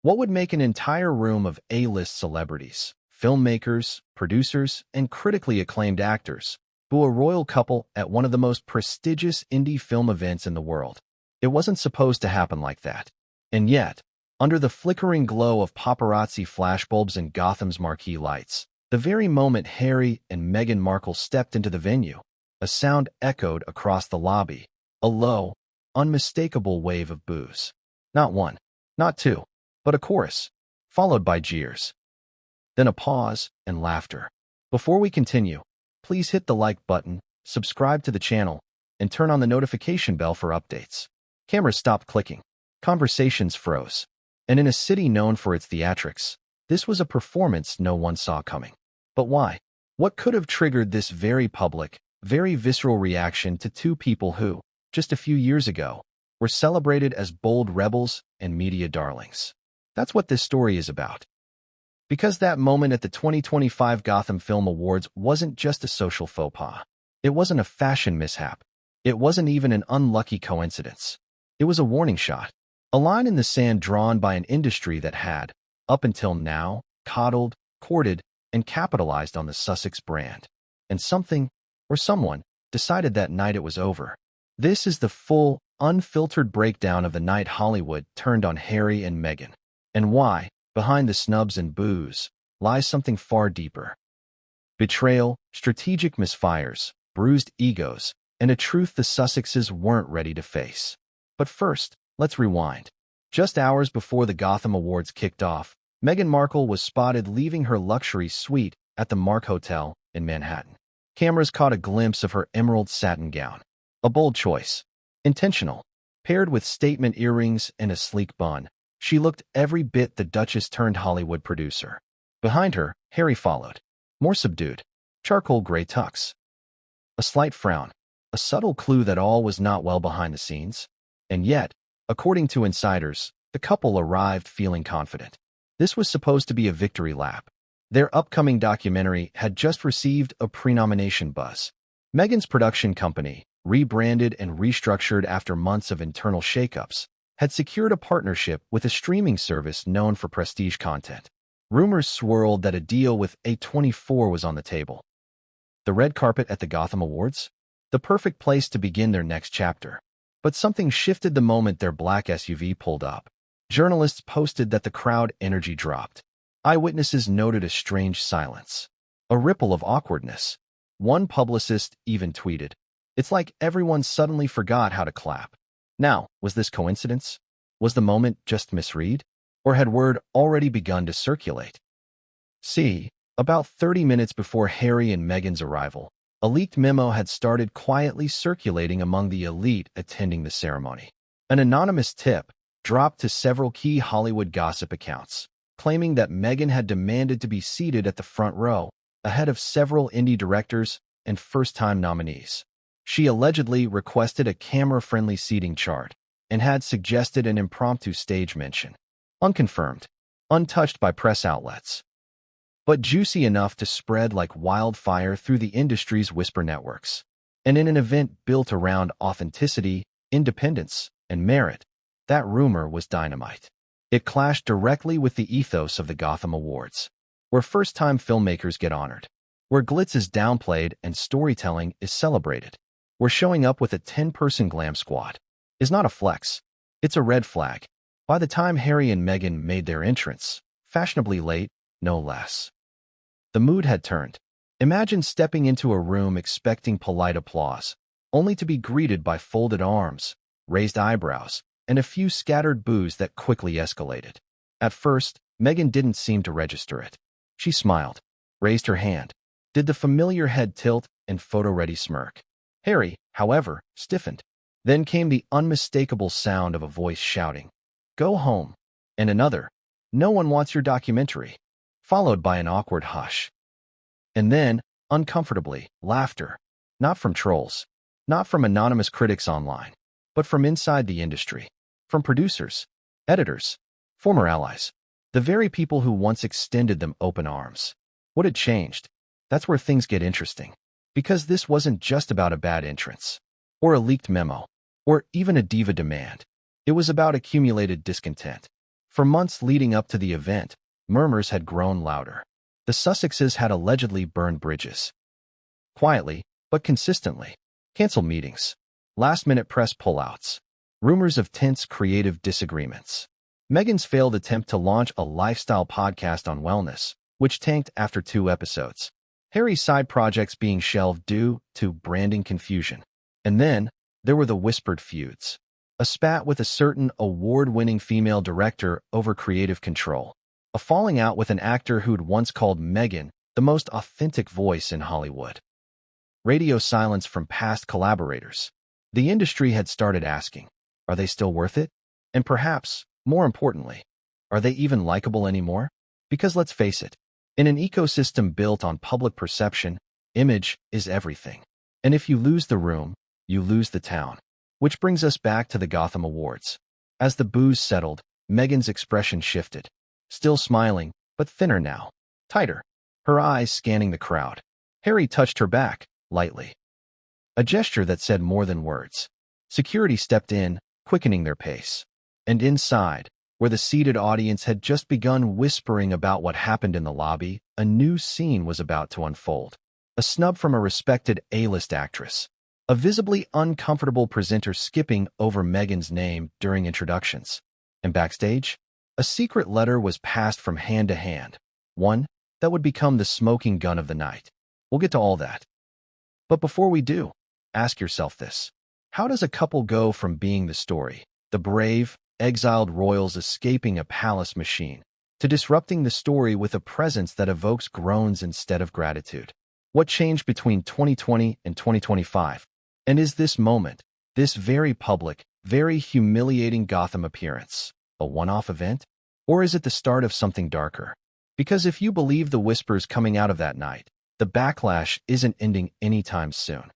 What would make an entire room of A-list celebrities, filmmakers, producers, and critically acclaimed actors boo a royal couple at one of the most prestigious indie film events in the world? It wasn't supposed to happen like that. And yet, under the flickering glow of paparazzi flashbulbs and Gotham's marquee lights, the very moment Harry and Meghan Markle stepped into the venue, a sound echoed across the lobby, a low, unmistakable wave of boos. Not one, not two, but a chorus, followed by jeers. Then a pause and laughter. Before we continue, please hit the like button, subscribe to the channel, and turn on the notification bell for updates. Cameras stopped clicking. Conversations froze. And in a city known for its theatrics, this was a performance no one saw coming. But why? What could have triggered this very public, very visceral reaction to two people who, just a few years ago, were celebrated as bold rebels and media darlings? That's what this story is about. Because that moment at the 2025 Gotham Film Awards wasn't just a social faux pas. It wasn't a fashion mishap. It wasn't even an unlucky coincidence. It was a warning shot. A line in the sand drawn by an industry that had, up until now, coddled, courted, and capitalized on the Sussex brand. And something, or someone, decided that night it was over. This is the full, unfiltered breakdown of the night Hollywood turned on Harry and Meghan. And why, behind the snubs and boos, lies something far deeper. Betrayal, strategic misfires, bruised egos, and a truth the Sussexes weren't ready to face. But first, let's rewind. Just hours before the Gotham Awards kicked off, Meghan Markle was spotted leaving her luxury suite at the Markle Hotel in Manhattan. Cameras caught a glimpse of her emerald satin gown. A bold choice. Intentional. Paired with statement earrings and a sleek bun, she looked every bit the Duchess-turned-Hollywood producer. Behind her, Harry followed. More subdued. Charcoal gray tux. A slight frown. A subtle clue that all was not well behind the scenes. And yet, according to insiders, the couple arrived feeling confident. This was supposed to be a victory lap. Their upcoming documentary had just received a pre-nomination buzz. Meghan's production company, rebranded and restructured after months of internal shakeups, had secured a partnership with a streaming service known for prestige content. Rumors swirled that a deal with A24 was on the table. The red carpet at the Gotham Awards? The perfect place to begin their next chapter. But something shifted the moment their black SUV pulled up. Journalists posted that the crowd energy dropped. Eyewitnesses noted a strange silence. A ripple of awkwardness. One publicist even tweeted, "It's like everyone suddenly forgot how to clap." Now, was this coincidence? Was the moment just misread? Or had word already begun to circulate? See, about 30 minutes before Harry and Meghan's arrival, a leaked memo had started quietly circulating among the elite attending the ceremony. An anonymous tip dropped to several key Hollywood gossip accounts, claiming that Meghan had demanded to be seated at the front row, ahead of several indie directors and first-time nominees. She allegedly requested a camera-friendly seating chart and had suggested an impromptu stage mention. Unconfirmed, untouched by press outlets, but juicy enough to spread like wildfire through the industry's whisper networks. And in an event built around authenticity, independence, and merit, that rumor was dynamite. It clashed directly with the ethos of the Gotham Awards, where first-time filmmakers get honored, where glitz is downplayed and storytelling is celebrated, where showing up with a 10-person glam squad is not a flex, it's a red flag. By the time Harry and Meghan made their entrance, fashionably late, no less, the mood had turned. Imagine stepping into a room expecting polite applause, only to be greeted by folded arms, raised eyebrows, and a few scattered boos that quickly escalated. At first, Meghan didn't seem to register it. She smiled, raised her hand, did the familiar head tilt and photo-ready smirk. Harry, however, stiffened. Then came the unmistakable sound of a voice shouting, "Go home," and another, "No one wants your documentary," followed by an awkward hush. And then, uncomfortably, laughter, not from trolls, not from anonymous critics online, but from inside the industry, from producers, editors, former allies, the very people who once extended them open arms. What had changed? That's where things get interesting. Because this wasn't just about a bad entrance, or a leaked memo, or even a diva demand. It was about accumulated discontent. For months leading up to the event, murmurs had grown louder. The Sussexes had allegedly burned bridges. Quietly, but consistently. Canceled meetings. Last-minute press pullouts. Rumors of tense creative disagreements. Meghan's failed attempt to launch a lifestyle podcast on wellness, which tanked after 2 episodes. Harry's side projects being shelved due to branding confusion. And then, there were the whispered feuds. A spat with a certain award-winning female director over creative control. A falling out with an actor who'd once called Meghan the most authentic voice in Hollywood. Radio silence from past collaborators. The industry had started asking, are they still worth it? And perhaps, more importantly, are they even likable anymore? Because let's face it, in an ecosystem built on public perception, image is everything. And if you lose the room, you lose the town. Which brings us back to the Gotham Awards. As the booze settled, Meghan's expression shifted. Still smiling, but thinner now. Tighter. Her eyes scanning the crowd. Harry touched her back, lightly. A gesture that said more than words. Security stepped in, quickening their pace. And inside, where the seated audience had just begun whispering about what happened in the lobby, a new scene was about to unfold. A snub from a respected A-list actress. A visibly uncomfortable presenter skipping over Meghan's name during introductions. And backstage, a secret letter was passed from hand to hand. One that would become the smoking gun of the night. We'll get to all that. But before we do, ask yourself this. How does a couple go from being the story, the brave, exiled royals escaping a palace machine, to disrupting the story with a presence that evokes groans instead of gratitude? What changed between 2020 and 2025? And is this moment, this very public, very humiliating Gotham appearance, a one-off event? Or is it the start of something darker? Because if you believe the whispers coming out of that night, the backlash isn't ending anytime soon.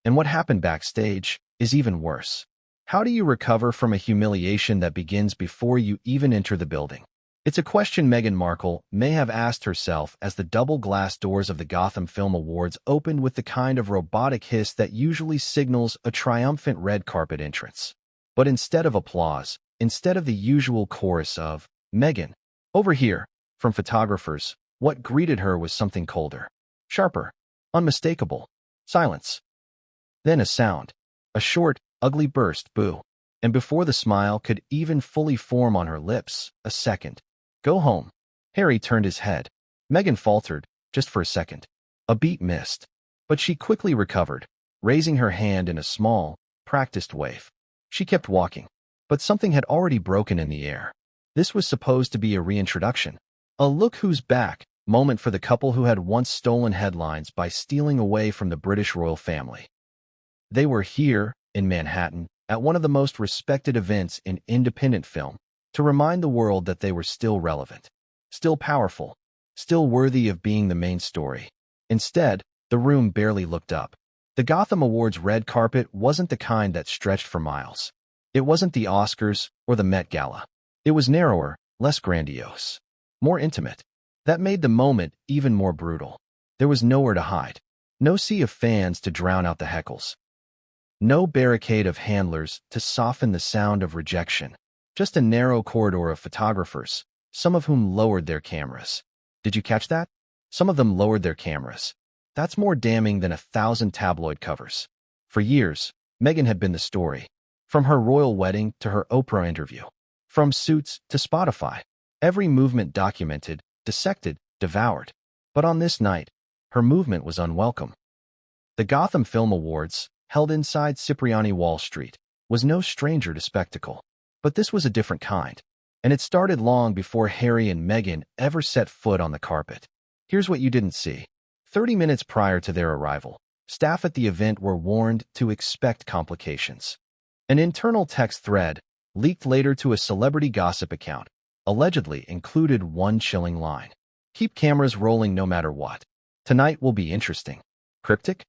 And what happened backstage is even worse. How do you recover from a humiliation that begins before you even enter the building? It's a question Meghan Markle may have asked herself as the double glass doors of the Gotham Film Awards opened with the kind of robotic hiss that usually signals a triumphant red carpet entrance. But instead of applause, instead of the usual chorus of, "Meghan, over here," from photographers, what greeted her was something colder, sharper, unmistakable. Silence. Then a sound. A short, ugly burst, boo. And before the smile could even fully form on her lips, a second. Go home. Harry turned his head. Meghan faltered, just for a second. A beat missed. But she quickly recovered, raising her hand in a small, practiced wave. She kept walking. But something had already broken in the air. This was supposed to be a reintroduction. A look who's back moment for the couple who had once stolen headlines by stealing away from the British royal family. They were here, in Manhattan, at one of the most respected events in independent film, to remind the world that they were still relevant, still powerful, still worthy of being the main story. Instead, the room barely looked up. The Gotham Awards red carpet wasn't the kind that stretched for miles. It wasn't the Oscars or the Met Gala. It was narrower, less grandiose, more intimate. That made the moment even more brutal. There was nowhere to hide. No sea of fans to drown out the heckles. No barricade of handlers to soften the sound of rejection. Just a narrow corridor of photographers, some of whom lowered their cameras. Did you catch that? Some of them lowered their cameras. That's more damning than 1,000 tabloid covers. For years, Meghan had been the story. From her royal wedding to her Oprah interview. From Suits to Spotify. Every movement documented, dissected, devoured. But on this night, her movement was unwelcome. The Gotham Film Awards, held inside Cipriani Wall Street, was no stranger to spectacle. But this was a different kind. And it started long before Harry and Meghan ever set foot on the carpet. Here's what you didn't see. 30 minutes prior to their arrival, staff at the event were warned to expect complications. An internal text thread, leaked later to a celebrity gossip account, allegedly included one chilling line. Keep cameras rolling no matter what. Tonight will be interesting. Cryptic?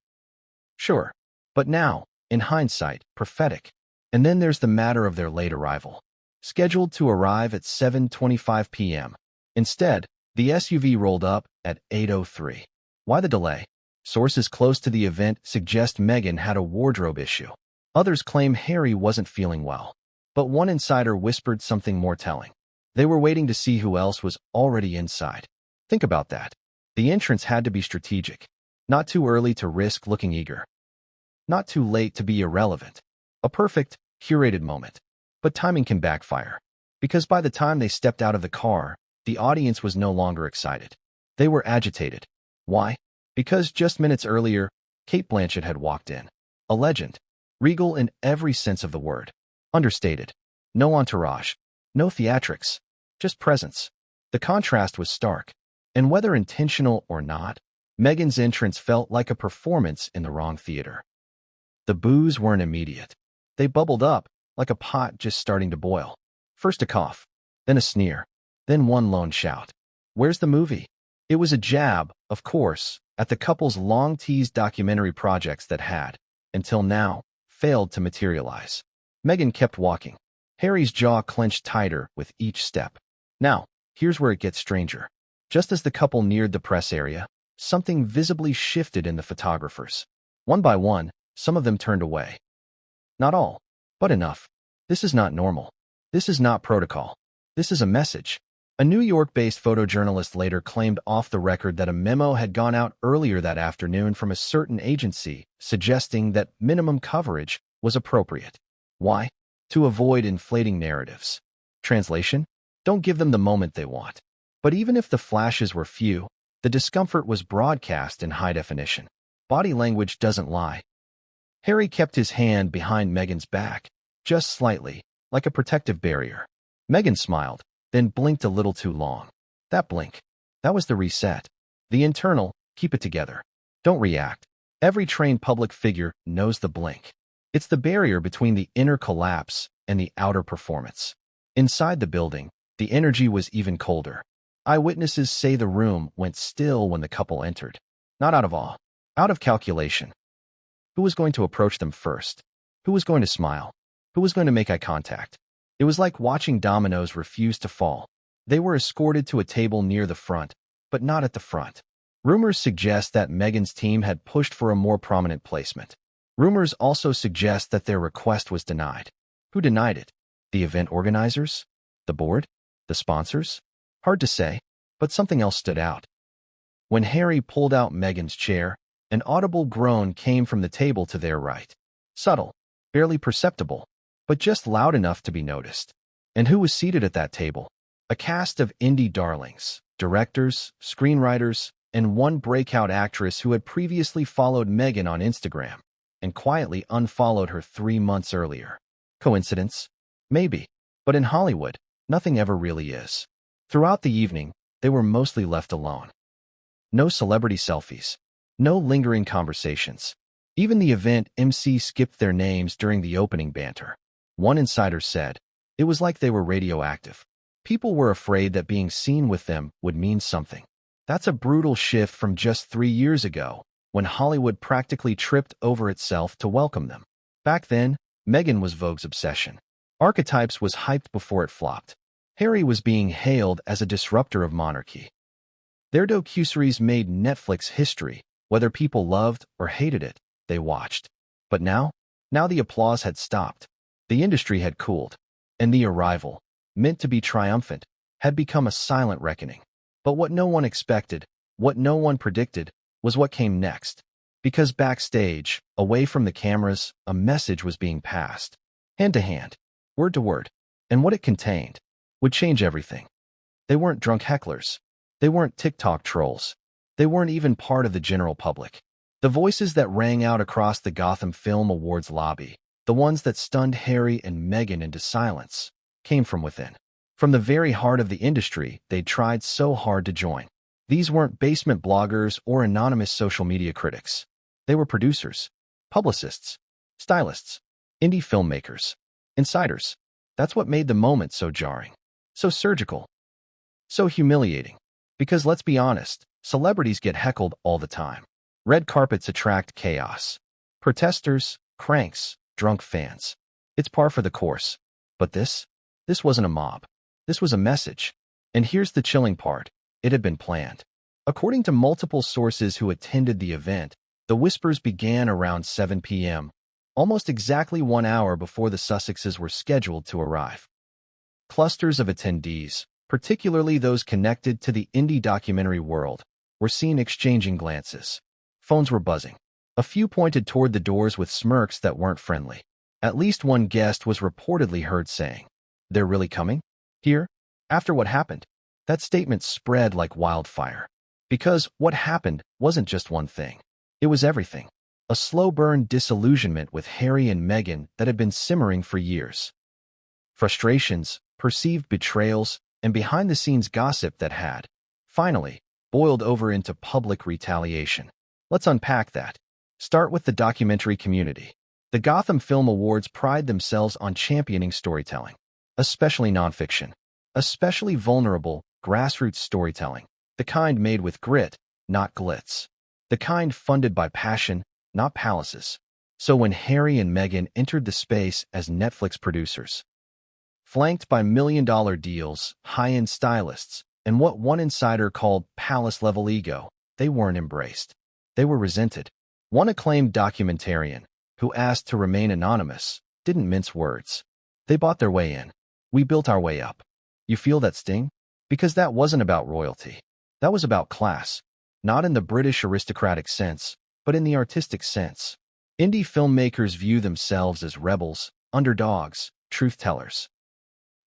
Sure. But now, in hindsight, prophetic. And then there's the matter of their late arrival. Scheduled to arrive at 7:25 p.m. Instead, the SUV rolled up at 8:03. Why the delay? Sources close to the event suggest Meghan had a wardrobe issue. Others claim Harry wasn't feeling well. But one insider whispered something more telling. They were waiting to see who else was already inside. Think about that. The entrance had to be strategic. Not too early to risk looking eager. Not too late to be irrelevant. A perfect, curated moment. But timing can backfire. Because by the time they stepped out of the car, the audience was no longer excited. They were agitated. Why? Because just minutes earlier, Cate Blanchett had walked in. A legend. Regal in every sense of the word. Understated. No entourage. No theatrics. Just presence. The contrast was stark. And whether intentional or not, Meghan's entrance felt like a performance in the wrong theater. The boos weren't immediate. They bubbled up, like a pot just starting to boil. First a cough, then a sneer, then one lone shout. Where's the movie? It was a jab, of course, at the couple's long-teased documentary projects that had, until now, failed to materialize. Meghan kept walking. Harry's jaw clenched tighter with each step. Now, here's where it gets stranger. Just as the couple neared the press area, something visibly shifted in the photographers. One by one, some of them turned away. Not all, but enough. This is not normal. This is not protocol. This is a message. A New York-based photojournalist later claimed off the record that a memo had gone out earlier that afternoon from a certain agency, suggesting that minimum coverage was appropriate. Why? To avoid inflating narratives. Translation? Don't give them the moment they want. But even if the flashes were few, the discomfort was broadcast in high definition. Body language doesn't lie. Harry kept his hand behind Meghan's back, just slightly, like a protective barrier. Meghan smiled, then blinked a little too long. That blink. That was the reset. The internal, keep it together. Don't react. Every trained public figure knows the blink. It's the barrier between the inner collapse and the outer performance. Inside the building, the energy was even colder. Eyewitnesses say the room went still when the couple entered. Not out of awe, out of calculation. Who was going to approach them first? Who was going to smile? Who was going to make eye contact? It was like watching dominoes refuse to fall. They were escorted to a table near the front, but not at the front. Rumors suggest that Meghan's team had pushed for a more prominent placement. Rumors also suggest that their request was denied. Who denied it? The event organizers? The board? The sponsors? Hard to say, but something else stood out. When Harry pulled out Meghan's chair, an audible groan came from the table to their right. Subtle, barely perceptible, but just loud enough to be noticed. And who was seated at that table? A cast of indie darlings, directors, screenwriters, and one breakout actress who had previously followed Meghan on Instagram and quietly unfollowed her 3 months earlier. Coincidence? Maybe. But in Hollywood, nothing ever really is. Throughout the evening, they were mostly left alone. No celebrity selfies. No lingering conversations. Even the event MC skipped their names during the opening banter. One insider said, it was like they were radioactive. People were afraid that being seen with them would mean something. That's a brutal shift from just 3 years ago, when Hollywood practically tripped over itself to welcome them. Back then, Meghan was Vogue's obsession. Archetypes was hyped before it flopped. Harry was being hailed as a disruptor of monarchy. Their docuseries made Netflix history. Whether people loved or hated it, they watched. But now the applause had stopped. The industry had cooled. And the arrival, meant to be triumphant, had become a silent reckoning. But what no one expected, what no one predicted, was what came next. Because backstage, away from the cameras, a message was being passed. Hand to hand, word to word. And what it contained would change everything. They weren't drunk hecklers. They weren't TikTok trolls. They weren't even part of the general public. The voices that rang out across the Gotham Film Awards lobby, the ones that stunned Harry and Meghan into silence, came from within. From the very heart of the industry they'd tried so hard to join. These weren't basement bloggers or anonymous social media critics. They were producers, publicists, stylists, indie filmmakers, insiders. That's what made the moment so jarring, so surgical, so humiliating. Because let's be honest, celebrities get heckled all the time. Red carpets attract chaos. Protesters, cranks, drunk fans. It's par for the course. But this wasn't a mob. This was a message. And here's the chilling part. It had been planned. According to multiple sources who attended the event, the whispers began around 7 p.m., almost exactly 1 hour before the Sussexes were scheduled to arrive. Clusters of attendees, particularly those connected to the indie documentary world, were seen exchanging glances. Phones were buzzing. A few pointed toward the doors with smirks that weren't friendly. At least one guest was reportedly heard saying, "They're really coming? Here? After what happened?" That statement spread like wildfire. Because what happened wasn't just one thing. It was everything. A slow-burn disillusionment with Harry and Meghan that had been simmering for years. Frustrations, perceived betrayals, and behind-the-scenes gossip that had, finally, boiled over into public retaliation. Let's unpack that. Start with the documentary community. The Gotham Film Awards pride themselves on championing storytelling, especially nonfiction, especially vulnerable, grassroots storytelling, the kind made with grit, not glitz, the kind funded by passion, not palaces. So when Harry and Meghan entered the space as Netflix producers, flanked by million-dollar deals, high-end stylists, and what one insider called palace-level ego, they weren't embraced. They were resented. One acclaimed documentarian, who asked to remain anonymous, didn't mince words. They bought their way in. We built our way up. You feel that sting? Because that wasn't about royalty. That was about class. Not in the British aristocratic sense, but in the artistic sense. Indie filmmakers view themselves as rebels, underdogs, truth-tellers.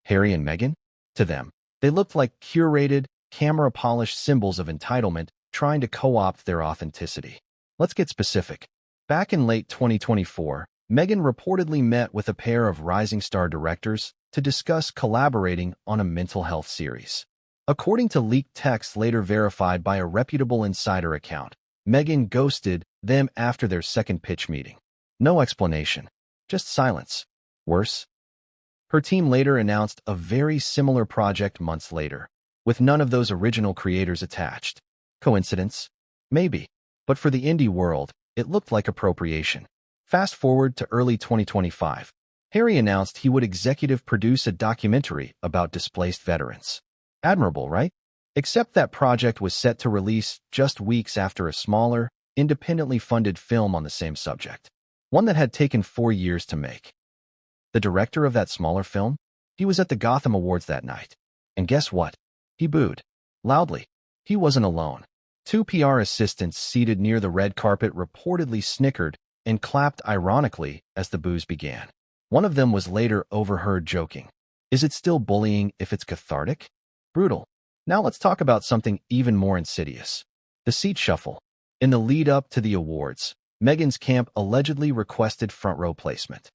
Harry and Meghan? To them, they looked like curated, camera-polished symbols of entitlement trying to co-opt their authenticity. Let's get specific. Back in late 2024, Meghan reportedly met with a pair of rising star directors to discuss collaborating on a mental health series. According to leaked texts later verified by a reputable insider account, Meghan ghosted them after their second pitch meeting. No explanation, just silence. Worse, her team later announced a very similar project months later, with none of those original creators attached. Coincidence? Maybe. But for the indie world, it looked like appropriation. Fast forward to early 2025. Harry announced he would executive produce a documentary about displaced veterans. Admirable, right? Except that project was set to release just weeks after a smaller, independently funded film on the same subject. One that had taken 4 years to make. The director of that smaller film? He was at the Gotham Awards that night. And guess what? He booed. Loudly. He wasn't alone. 2 PR assistants seated near the red carpet reportedly snickered and clapped ironically as the boos began. One of them was later overheard joking. Is it still bullying if it's cathartic? Brutal. Now let's talk about something even more insidious. The seat shuffle. In the lead-up to the awards, Meghan's camp allegedly requested front-row placement.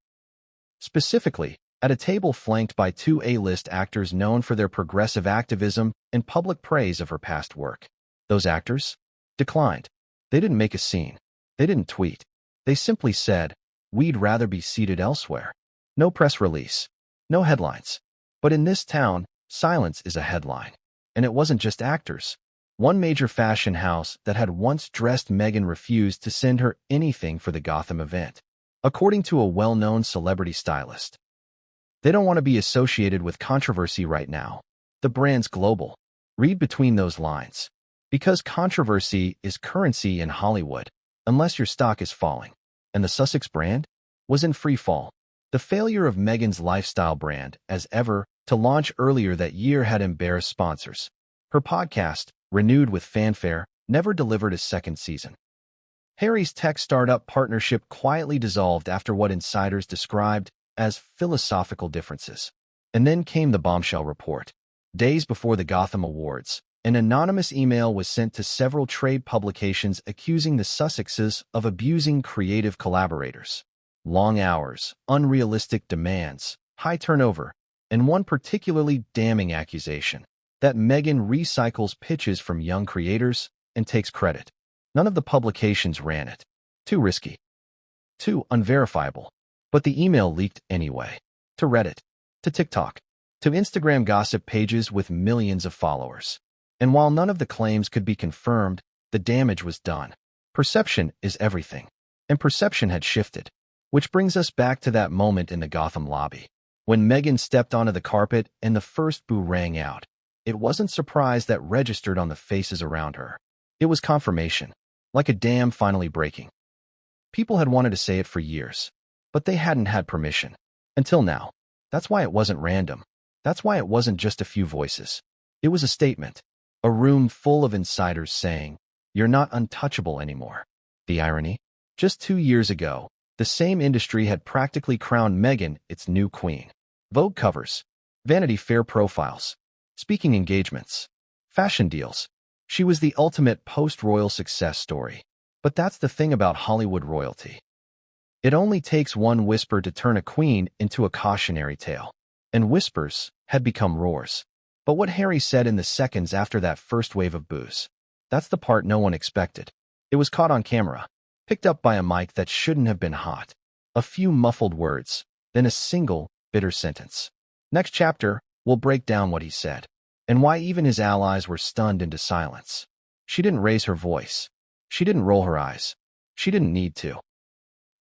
Specifically, at a table flanked by 2 A-list actors known for their progressive activism and public praise of her past work. Those actors declined. They didn't make a scene. They didn't tweet. They simply said, "We'd rather be seated elsewhere." No press release. No headlines. But in this town, silence is a headline. And it wasn't just actors. One major fashion house that had once dressed Meghan refused to send her anything for the Gotham event, according to a well-known celebrity stylist. They don't want to be associated with controversy right now. The brand's global. Read between those lines. Because controversy is currency in Hollywood, unless your stock is falling. And the Sussex brand was in free fall. The failure of Meghan's lifestyle brand, as ever, to launch earlier that year had embarrassed sponsors. Her podcast, renewed with fanfare, never delivered a second season. Harry's tech startup partnership quietly dissolved after what insiders described as philosophical differences. And then came the bombshell report. Days before the Gotham Awards, an anonymous email was sent to several trade publications accusing the Sussexes of abusing creative collaborators. Long hours, unrealistic demands, high turnover, and one particularly damning accusation, that Meghan recycles pitches from young creators and takes credit. None of the publications ran it. Too risky. Too unverifiable. But the email leaked anyway. To Reddit. To TikTok. To Instagram gossip pages with millions of followers. And while none of the claims could be confirmed, the damage was done. Perception is everything. And perception had shifted. Which brings us back to that moment in the Gotham lobby. When Meghan stepped onto the carpet and the first boo rang out. It wasn't surprise that registered on the faces around her. It was confirmation. Like a dam finally breaking. People had wanted to say it for years. But they hadn't had permission. Until now. That's why it wasn't random. That's why it wasn't just a few voices. It was a statement. A room full of insiders saying, "You're not untouchable anymore." The irony? Just 2 years ago, the same industry had practically crowned Meghan its new queen. Vogue covers, Vanity Fair profiles, speaking engagements, fashion deals. She was the ultimate post-royal success story. But that's the thing about Hollywood royalty. It only takes one whisper to turn a queen into a cautionary tale. And whispers had become roars. But what Harry said in the seconds after that first wave of boos, that's the part no one expected. It was caught on camera, picked up by a mic that shouldn't have been hot. A few muffled words, then a single, bitter sentence. Next chapter, we'll break down what he said, and why even his allies were stunned into silence. She didn't raise her voice. She didn't roll her eyes. She didn't need to.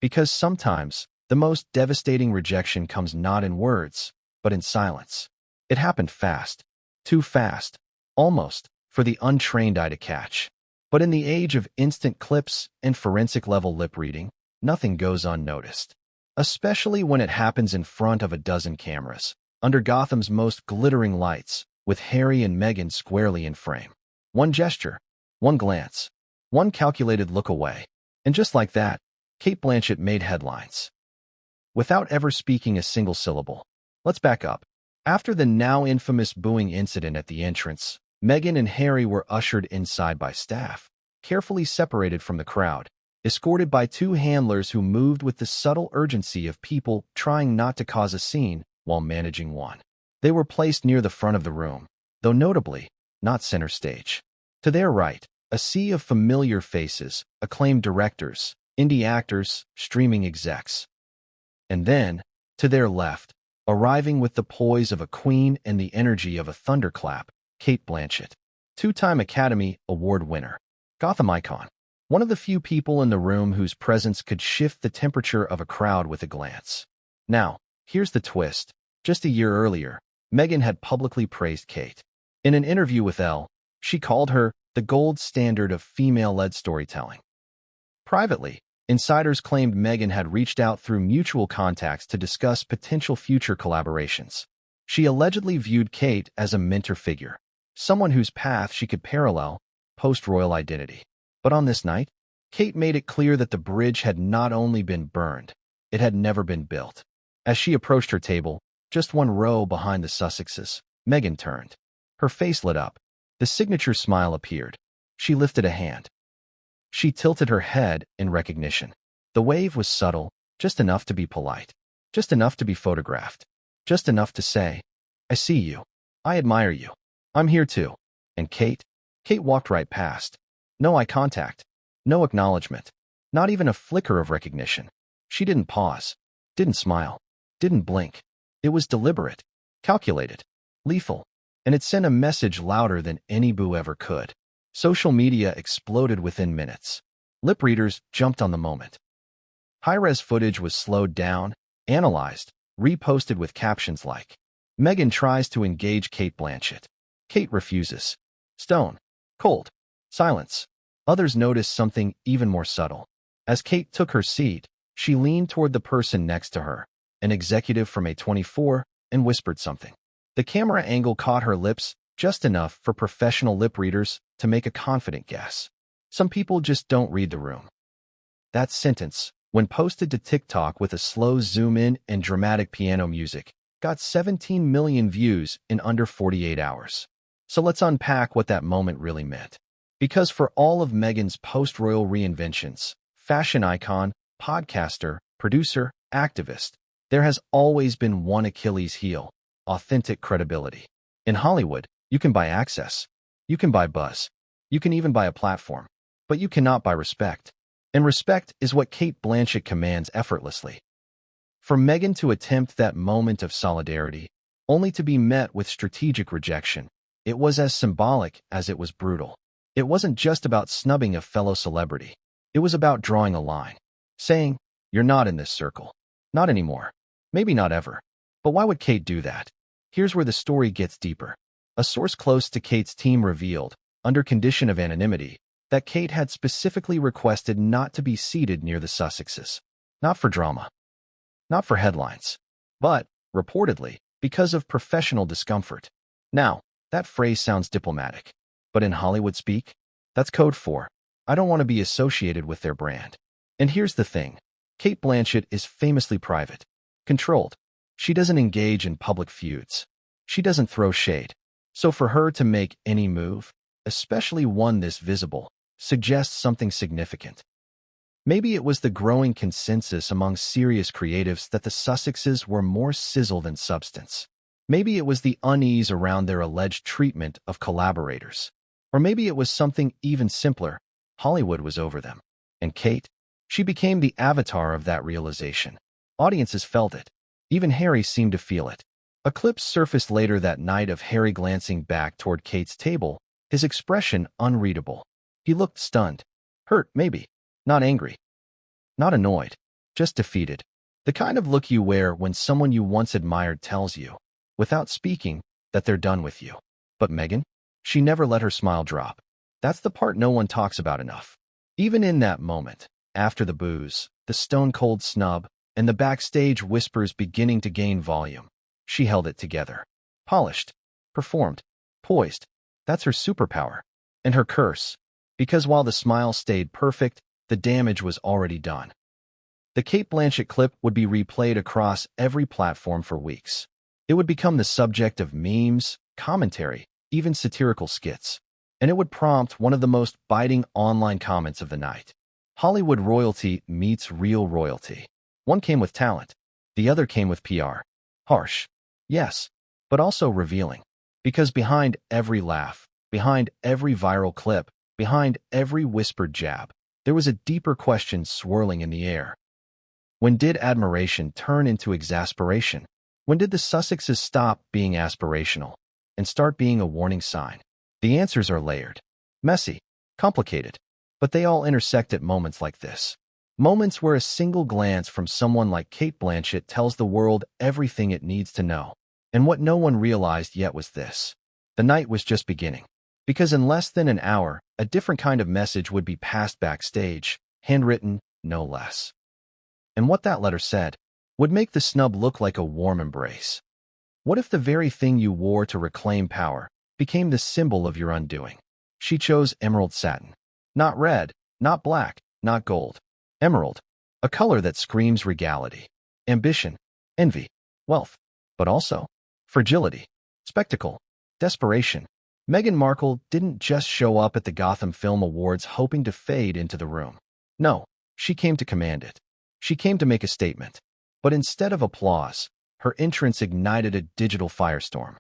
Because sometimes, the most devastating rejection comes not in words, but in silence. It happened fast. Too fast. Almost, for the untrained eye to catch. But in the age of instant clips and forensic-level lip reading, nothing goes unnoticed. Especially when it happens in front of a dozen cameras, under Gotham's most glittering lights, with Harry and Meghan squarely in frame. One gesture, one glance, one calculated look away. And just like that, Cate Blanchett made headlines. Without ever speaking a single syllable. Let's back up. After the now infamous booing incident at the entrance, Meghan and Harry were ushered inside by staff, carefully separated from the crowd, escorted by two handlers who moved with the subtle urgency of people trying not to cause a scene while managing one. They were placed near the front of the room, though notably, not center stage. To their right, a sea of familiar faces, acclaimed directors, indie actors, streaming execs. And then, to their left, arriving with the poise of a queen and the energy of a thunderclap, Cate Blanchett, two-time Academy Award winner, Gotham icon, one of the few people in the room whose presence could shift the temperature of a crowd with a glance. Now, here's the twist. Just a year earlier, Meghan had publicly praised Cate. In an interview with Elle, she called her the gold standard of female-led storytelling. Privately, insiders claimed Meghan had reached out through mutual contacts to discuss potential future collaborations. She allegedly viewed Cate as a mentor figure, someone whose path she could parallel, post-royal identity. But on this night, Cate made it clear that the bridge had not only been burned, it had never been built. As she approached her table, just one row behind the Sussexes, Meghan turned. Her face lit up. The signature smile appeared. She lifted a hand. She tilted her head in recognition. The wave was subtle, just enough to be polite, just enough to be photographed, just enough to say, "I see you. I admire you. I'm here too." And Cate walked right past. No eye contact, no acknowledgement, not even a flicker of recognition. She didn't pause, didn't smile, didn't blink. It was deliberate, calculated, lethal, and it sent a message louder than any boo ever could. Social media exploded within minutes. Lip readers jumped on the moment. High-res footage was slowed down, analyzed, reposted with captions like, "Meghan tries to engage Cate Blanchett. Cate refuses. Stone. Cold. Silence." Others noticed something even more subtle. As Cate took her seat, she leaned toward the person next to her, an executive from A24, and whispered something. The camera angle caught her lips just enough for professional lip readers to make a confident guess. Some people just don't read the room. That sentence, when posted to TikTok with a slow zoom-in and dramatic piano music, got 17 million views in under 48 hours. So let's unpack what that moment really meant. Because for all of Meghan's post-royal reinventions, fashion icon, podcaster, producer, activist, there has always been one Achilles heel: authentic credibility. In Hollywood, you can buy access. You can buy buzz. You can even buy a platform. But you cannot buy respect. And respect is what Cate Blanchett commands effortlessly. For Meghan to attempt that moment of solidarity, only to be met with strategic rejection, it was as symbolic as it was brutal. It wasn't just about snubbing a fellow celebrity. It was about drawing a line, saying, "You're not in this circle. Not anymore. Maybe not ever." But why would Cate do that? Here's where the story gets deeper. A source close to Cate's team revealed, under condition of anonymity, that Cate had specifically requested not to be seated near the Sussexes. Not for drama. Not for headlines. But, reportedly, because of professional discomfort. Now, that phrase sounds diplomatic, but in Hollywood speak, that's code for, I don't want to be associated with their brand. And here's the thing. Cate Blanchett is famously private, controlled. She doesn't engage in public feuds. She doesn't throw shade. So for her to make any move, especially one this visible, suggests something significant. Maybe it was the growing consensus among serious creatives that the Sussexes were more sizzle than substance. Maybe it was the unease around their alleged treatment of collaborators. Or maybe it was something even simpler. Hollywood was over them. And Cate? She became the avatar of that realization. Audiences felt it. Even Harry seemed to feel it. A clip surfaced later that night of Harry glancing back toward Kate's table, his expression unreadable. He looked stunned. Hurt, maybe. Not angry. Not annoyed. Just defeated. The kind of look you wear when someone you once admired tells you, without speaking, that they're done with you. But Meghan? She never let her smile drop. That's the part no one talks about enough. Even in that moment, after the booze, the stone-cold snub, and the backstage whispers beginning to gain volume, she held it together. Polished. Performed. Poised. That's her superpower. And her curse. Because while the smile stayed perfect, the damage was already done. The Cate Blanchett clip would be replayed across every platform for weeks. It would become the subject of memes, commentary, even satirical skits. And it would prompt one of the most biting online comments of the night. Hollywood royalty meets real royalty. One came with talent. The other came with PR. Harsh. Yes, but also revealing. Because behind every laugh, behind every viral clip, behind every whispered jab, there was a deeper question swirling in the air. When did admiration turn into exasperation? When did the Sussexes stop being aspirational and start being a warning sign? The answers are layered, messy, complicated, but they all intersect at moments like this. Moments where a single glance from someone like Cate Blanchett tells the world everything it needs to know. And what no one realized yet was this. The night was just beginning. Because in less than an hour, a different kind of message would be passed backstage, handwritten, no less. And what that letter said would make the snub look like a warm embrace. What if the very thing you wore to reclaim power became the symbol of your undoing? She chose emerald satin. Not red, not black, not gold. Emerald, a color that screams regality, ambition, envy, wealth, but also fragility, spectacle, desperation. Meghan Markle didn't just show up at the Gotham Film Awards hoping to fade into the room. No, she came to command it. She came to make a statement. But instead of applause, her entrance ignited a digital firestorm.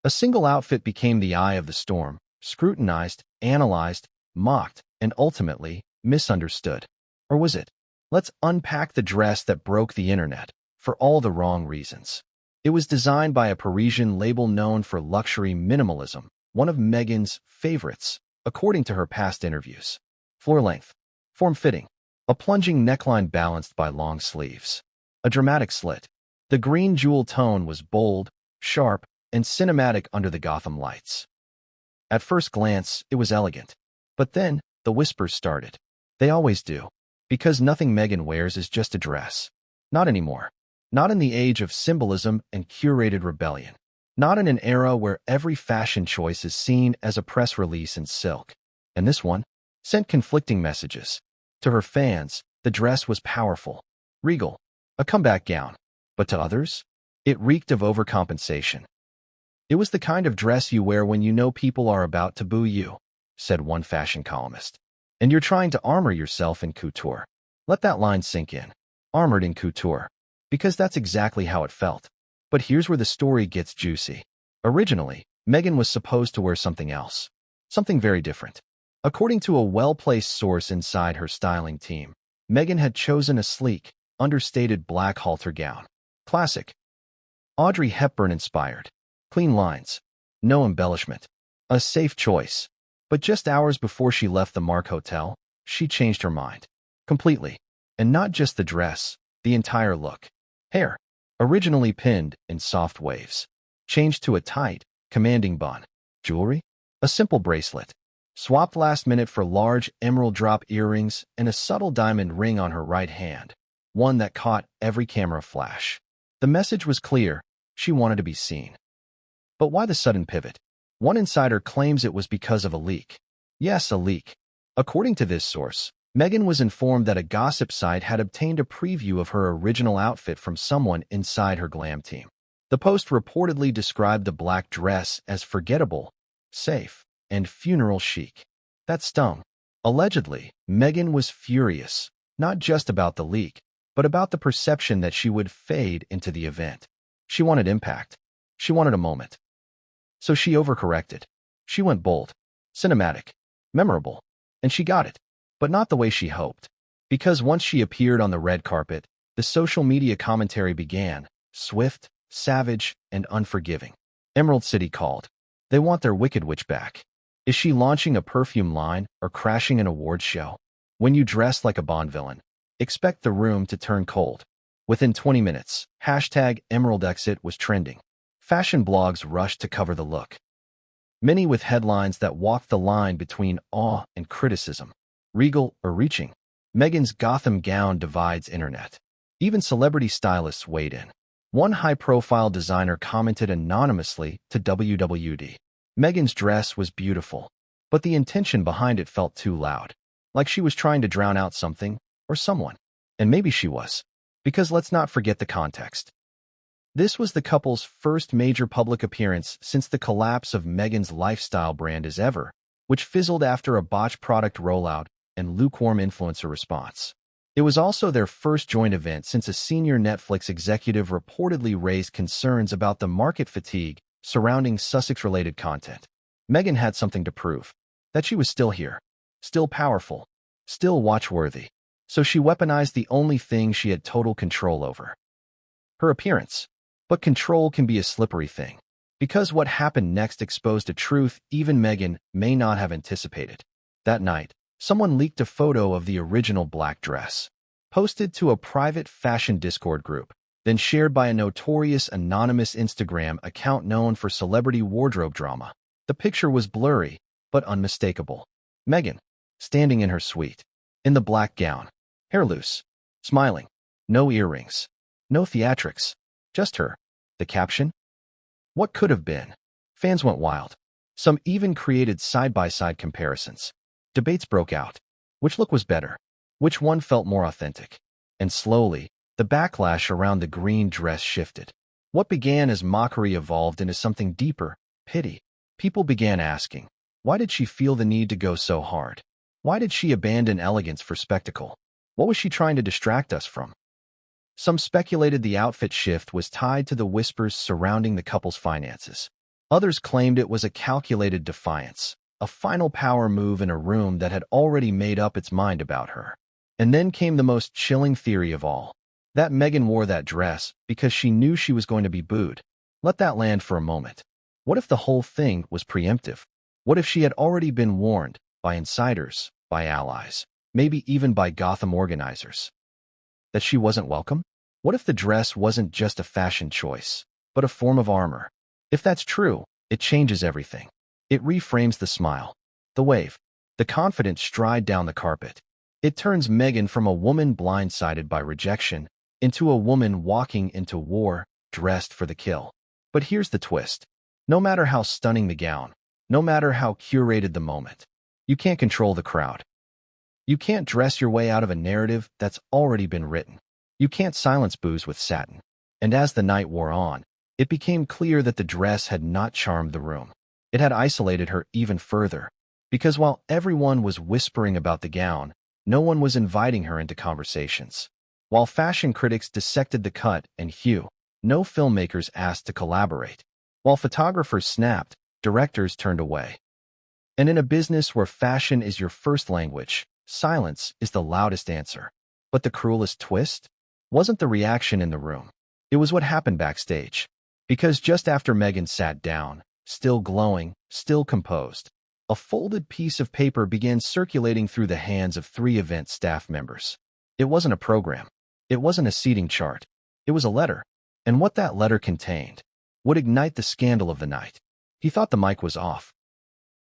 A single outfit became the eye of the storm, scrutinized, analyzed, mocked, and ultimately misunderstood. Or was it? Let's unpack the dress that broke the internet for all the wrong reasons. It was designed by a Parisian label known for luxury minimalism, one of Meghan's favorites, according to her past interviews. Floor length, form-fitting, a plunging neckline balanced by long sleeves, a dramatic slit. The green jewel tone was bold, sharp, and cinematic under the Gotham lights. At first glance, it was elegant. But then, the whispers started. They always do. Because nothing Meghan wears is just a dress. Not anymore. Not in the age of symbolism and curated rebellion. Not in an era where every fashion choice is seen as a press release in silk. And this one sent conflicting messages. To her fans, the dress was powerful, regal, a comeback gown. But to others, it reeked of overcompensation. It was the kind of dress you wear when you know people are about to boo you, said one fashion columnist. And you're trying to armor yourself in couture. Let that line sink in. Armored in couture. Because that's exactly how it felt. But here's where the story gets juicy. Originally, Meghan was supposed to wear something else. Something very different. According to a well-placed source inside her styling team, Meghan had chosen a sleek, understated black halter gown. Classic. Audrey Hepburn-inspired. Clean lines. No embellishment. A safe choice. But just hours before she left the Markle hotel, she changed her mind. Completely. And not just the dress, the entire look. Hair, originally pinned in soft waves, changed to a tight, commanding bun. Jewelry, a simple bracelet, swapped last minute for large emerald drop earrings and a subtle diamond ring on her right hand, one that caught every camera flash. The message was clear. She wanted to be seen. But why the sudden pivot? One insider claims it was because of a leak. Yes, a leak. According to this source, Meghan was informed that a gossip site had obtained a preview of her original outfit from someone inside her glam team. The post reportedly described the black dress as forgettable, safe, and funeral chic. That stung. Allegedly, Meghan was furious, not just about the leak, but about the perception that she would fade into the event. She wanted impact. She wanted a moment. So she overcorrected. She went bold, cinematic, memorable, and she got it, but not the way she hoped. Because once she appeared on the red carpet, the social media commentary began, swift, savage, and unforgiving. Emerald City called. They want their Wicked Witch back. Is she launching a perfume line or crashing an awards show? When you dress like a Bond villain, expect the room to turn cold. Within 20 minutes, #EmeraldExit was trending. Fashion blogs rushed to cover the look. Many with headlines that walked the line between awe and criticism. Regal or reaching. Meghan's Gotham gown divides internet. Even celebrity stylists weighed in. One high-profile designer commented anonymously to WWD. Meghan's dress was beautiful, but the intention behind it felt too loud. Like she was trying to drown out something or someone. And maybe she was. Because let's not forget the context. This was the couple's first major public appearance since the collapse of Meghan's lifestyle brand as ever, which fizzled after a botched product rollout and lukewarm influencer response. It was also their first joint event since a senior Netflix executive reportedly raised concerns about the market fatigue surrounding Sussex-related content. Meghan had something to prove, that she was still here, still powerful, still watchworthy. So she weaponized the only thing she had total control over. Her appearance. But control can be a slippery thing. Because what happened next exposed a truth even Meghan may not have anticipated. That night, someone leaked a photo of the original black dress, posted to a private fashion Discord group, then shared by a notorious anonymous Instagram account known for celebrity wardrobe drama. The picture was blurry, but unmistakable. Meghan, standing in her suite, in the black gown, hair loose, smiling, no earrings, no theatrics, just her. The caption? What could have been? Fans went wild. Some even created side-by-side comparisons. Debates broke out. Which look was better? Which one felt more authentic? And slowly, the backlash around the green dress shifted. What began as mockery evolved into something deeper, pity. People began asking, why did she feel the need to go so hard? Why did she abandon elegance for spectacle? What was she trying to distract us from? Some speculated the outfit shift was tied to the whispers surrounding the couple's finances. Others claimed it was a calculated defiance, a final power move in a room that had already made up its mind about her. And then came the most chilling theory of all, that Meghan wore that dress because she knew she was going to be booed. Let that land for a moment. What if the whole thing was preemptive? What if she had already been warned by insiders, by allies, maybe even by Gotham organizers? That she wasn't welcome? What if the dress wasn't just a fashion choice, but a form of armor? If that's true, it changes everything. It reframes the smile, the wave, the confident stride down the carpet. It turns Meghan from a woman blindsided by rejection into a woman walking into war, dressed for the kill. But here's the twist. No matter how stunning the gown, no matter how curated the moment, you can't control the crowd. You can't dress your way out of a narrative that's already been written. You can't silence boos with satin. And as the night wore on, it became clear that the dress had not charmed the room. It had isolated her even further. Because while everyone was whispering about the gown, no one was inviting her into conversations. While fashion critics dissected the cut and hue, no filmmakers asked to collaborate. While photographers snapped, directors turned away. And in a business where fashion is your first language, silence is the loudest answer. But the cruelest twist wasn't the reaction in the room. It was what happened backstage. Because just after Meghan sat down, still glowing, still composed, a folded piece of paper began circulating through the hands of 3 event staff members. It wasn't a program. It wasn't a seating chart. It was a letter. And what that letter contained would ignite the scandal of the night. He thought the mic was off.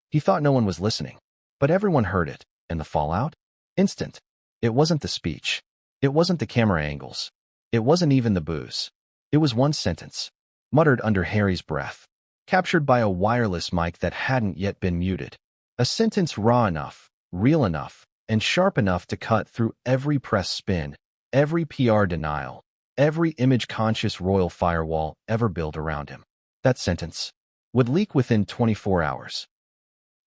He thought no one was listening. But everyone heard it. And the fallout? Instant. It wasn't the speech. It wasn't the camera angles. It wasn't even the boos. It was one sentence. muttered under Harry's breath, captured by a wireless mic that hadn't yet been muted. A sentence raw enough, real enough, and sharp enough to cut through every press spin, every PR denial, every image-conscious royal firewall ever built around him. That sentence would leak within 24 hours,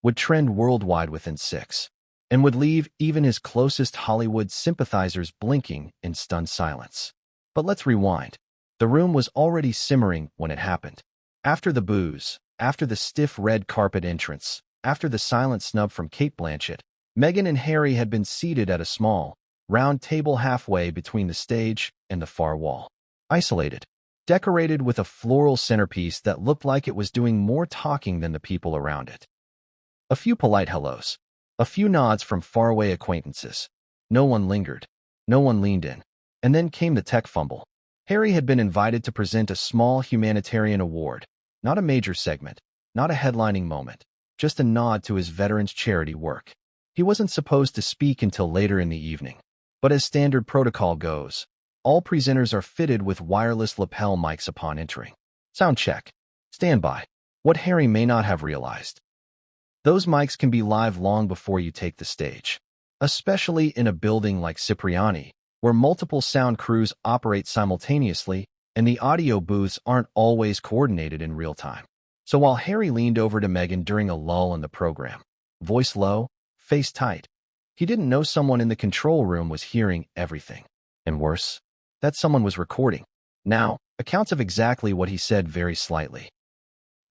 would trend worldwide within 6, and would leave even his closest Hollywood sympathizers blinking in stunned silence. But let's rewind. The room was already simmering when it happened. After the booze, after the stiff red carpet entrance, after the silent snub from Cate Blanchett, Meghan and Harry had been seated at a small, round table halfway between the stage and the far wall. Isolated, decorated with a floral centerpiece that looked like it was doing more talking than the people around it. A few polite hellos, a few nods from faraway acquaintances. No one lingered. No one leaned in. And then came the tech fumble. Harry had been invited to present a small humanitarian award, not a major segment, not a headlining moment, just a nod to his veterans' charity work. He wasn't supposed to speak until later in the evening. But as standard protocol goes, all presenters are fitted with wireless lapel mics upon entering. Sound check. Stand by. What Harry may not have realized. Those mics can be live long before you take the stage, especially in a building like Cipriani, where multiple sound crews operate simultaneously and the audio booths aren't always coordinated in real time. So while Harry leaned over to Meghan during a lull in the program, voice low, face tight, he didn't know someone in the control room was hearing everything. And worse, that someone was recording. Now, accounts of exactly what he said vary slightly.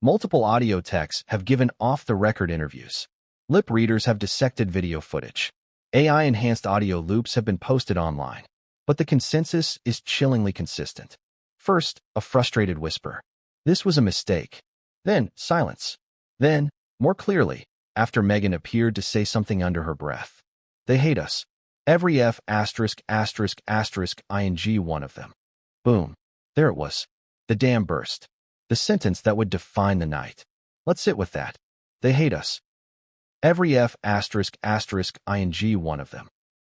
Multiple audio techs have given off-the-record interviews. Lip readers have dissected video footage. AI-enhanced audio loops have been posted online. But the consensus is chillingly consistent. First, a frustrated whisper. This was a mistake. Then, silence. Then, more clearly, after Meghan appeared to say something under her breath. They hate us. Every F asterisk asterisk asterisk ing one of them. Boom. There it was. The dam burst. The sentence that would define the night. Let's sit with that. They hate us. Every F asterisk asterisk ing one of them.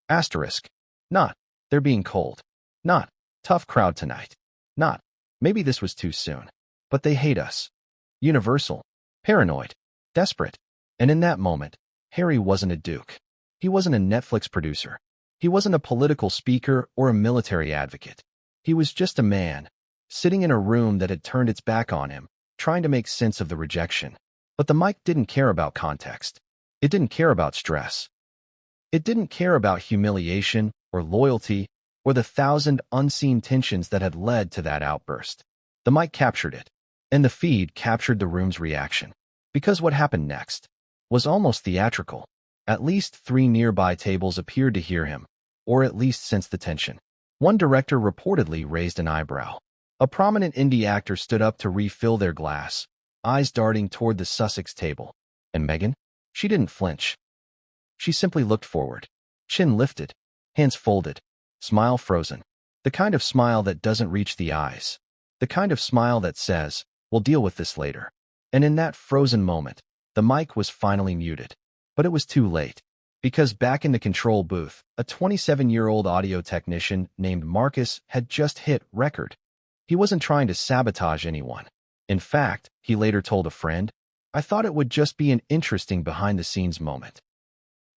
Asterisk. Not. They're being cold. Not. Tough crowd tonight. Not. Maybe this was too soon. But they hate us. Universal. Paranoid. Desperate. And in that moment, Harry wasn't a duke. He wasn't a Netflix producer. He wasn't a political speaker or a military advocate. He was just a man, sitting in a room that had turned its back on him, trying to make sense of the rejection. But the mic didn't care about context. It didn't care about stress. It didn't care about humiliation or loyalty or the 1,000 unseen tensions that had led to that outburst. The mic captured it, and the feed captured the room's reaction. Because what happened next was almost theatrical. At least 3 nearby tables appeared to hear him, or at least sense the tension. One director reportedly raised an eyebrow. A prominent indie actor stood up to refill their glass, eyes darting toward the Sussex table. And Meghan? She didn't flinch. She simply looked forward, chin lifted, hands folded, smile frozen. The kind of smile that doesn't reach the eyes. The kind of smile that says, we'll deal with this later. And in that frozen moment, the mic was finally muted. But it was too late. Because back in the control booth, a 27-year-old audio technician named Marcus had just hit record. He wasn't trying to sabotage anyone. In fact, he later told a friend, I thought it would just be an interesting behind-the-scenes moment.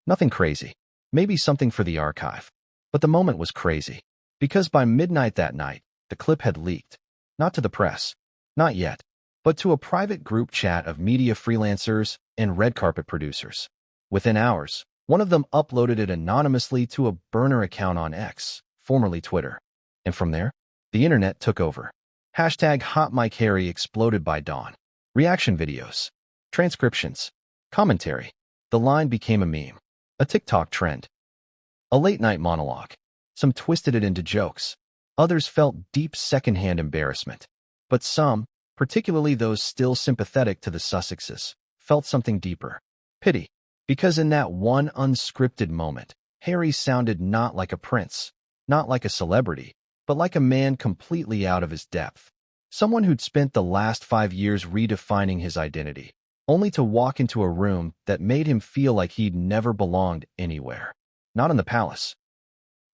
Nothing crazy. Maybe something for the archive. But the moment was crazy. Because by midnight that night, the clip had leaked. Not to the press. Not yet. But to a private group chat of media freelancers and red carpet producers. Within hours, one of them uploaded it anonymously to a burner account on X, formerly Twitter. And from there, the internet took over. Hashtag HotMicHarry exploded by dawn. Reaction videos, transcriptions, commentary. The line became a meme, a TikTok trend, a late-night monologue. Some twisted it into jokes. Others felt deep secondhand embarrassment. But some, particularly those still sympathetic to the Sussexes, felt something deeper. Pity. Because in that one unscripted moment, Harry sounded not like a prince, not like a celebrity, but like a man completely out of his depth. Someone who'd spent the last 5 years redefining his identity, only to walk into a room that made him feel like he'd never belonged anywhere. Not in the palace.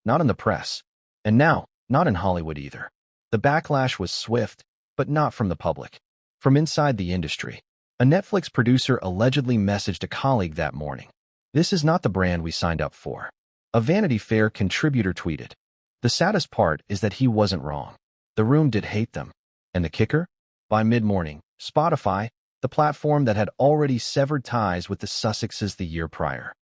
Not in the press. And now, not in Hollywood either. The backlash was swift, but not from the public. From inside the industry. A Netflix producer allegedly messaged a colleague that morning. "This is not the brand we signed up for." A Vanity Fair contributor tweeted. The saddest part is that he wasn't wrong. The room did hate them. And the kicker? By mid-morning, Spotify, the platform that had already severed ties with the Sussexes the year prior,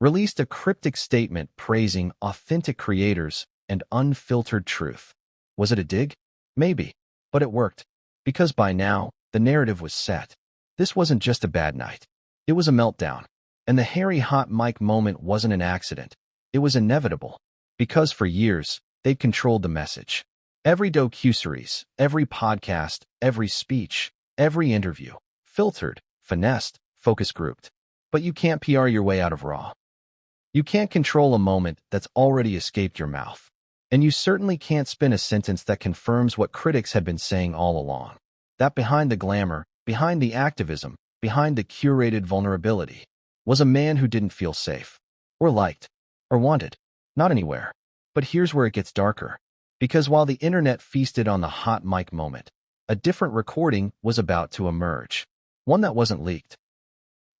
released a cryptic statement praising authentic creators and unfiltered truth. Was it a dig? Maybe. But it worked. Because by now, the narrative was set. This wasn't just a bad night. It was a meltdown. And the Harry hot mic moment wasn't an accident. It was inevitable. Because for years, they'd controlled the message. Every docuseries, every podcast, every speech, every interview, filtered, finessed, focus grouped. But you can't PR your way out of Raw. You can't control a moment that's already escaped your mouth. And you certainly can't spin a sentence that confirms what critics had been saying all along. That behind the glamour, behind the activism, behind the curated vulnerability, was a man who didn't feel safe, or liked, or wanted. Not anywhere. But here's where it gets darker. Because while the internet feasted on the hot mic moment, a different recording was about to emerge. One that wasn't leaked.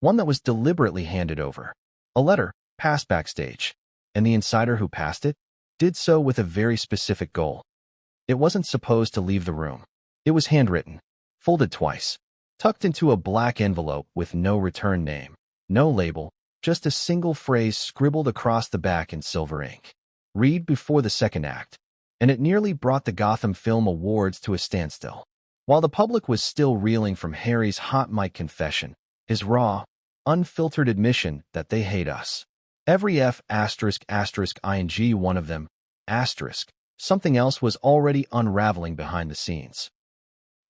One that was deliberately handed over. A letter, passed backstage. And the insider who passed it did so with a very specific goal. It wasn't supposed to leave the room. It was handwritten, folded twice, tucked into a black envelope with no return name, no label, just a single phrase scribbled across the back in silver ink. Read before the second act. And it nearly brought the Gotham Film Awards to a standstill. While the public was still reeling from Harry's hot mic confession, his raw, unfiltered admission that they hate us. Every F*** ing one of them, asterisk, something else was already unraveling behind the scenes.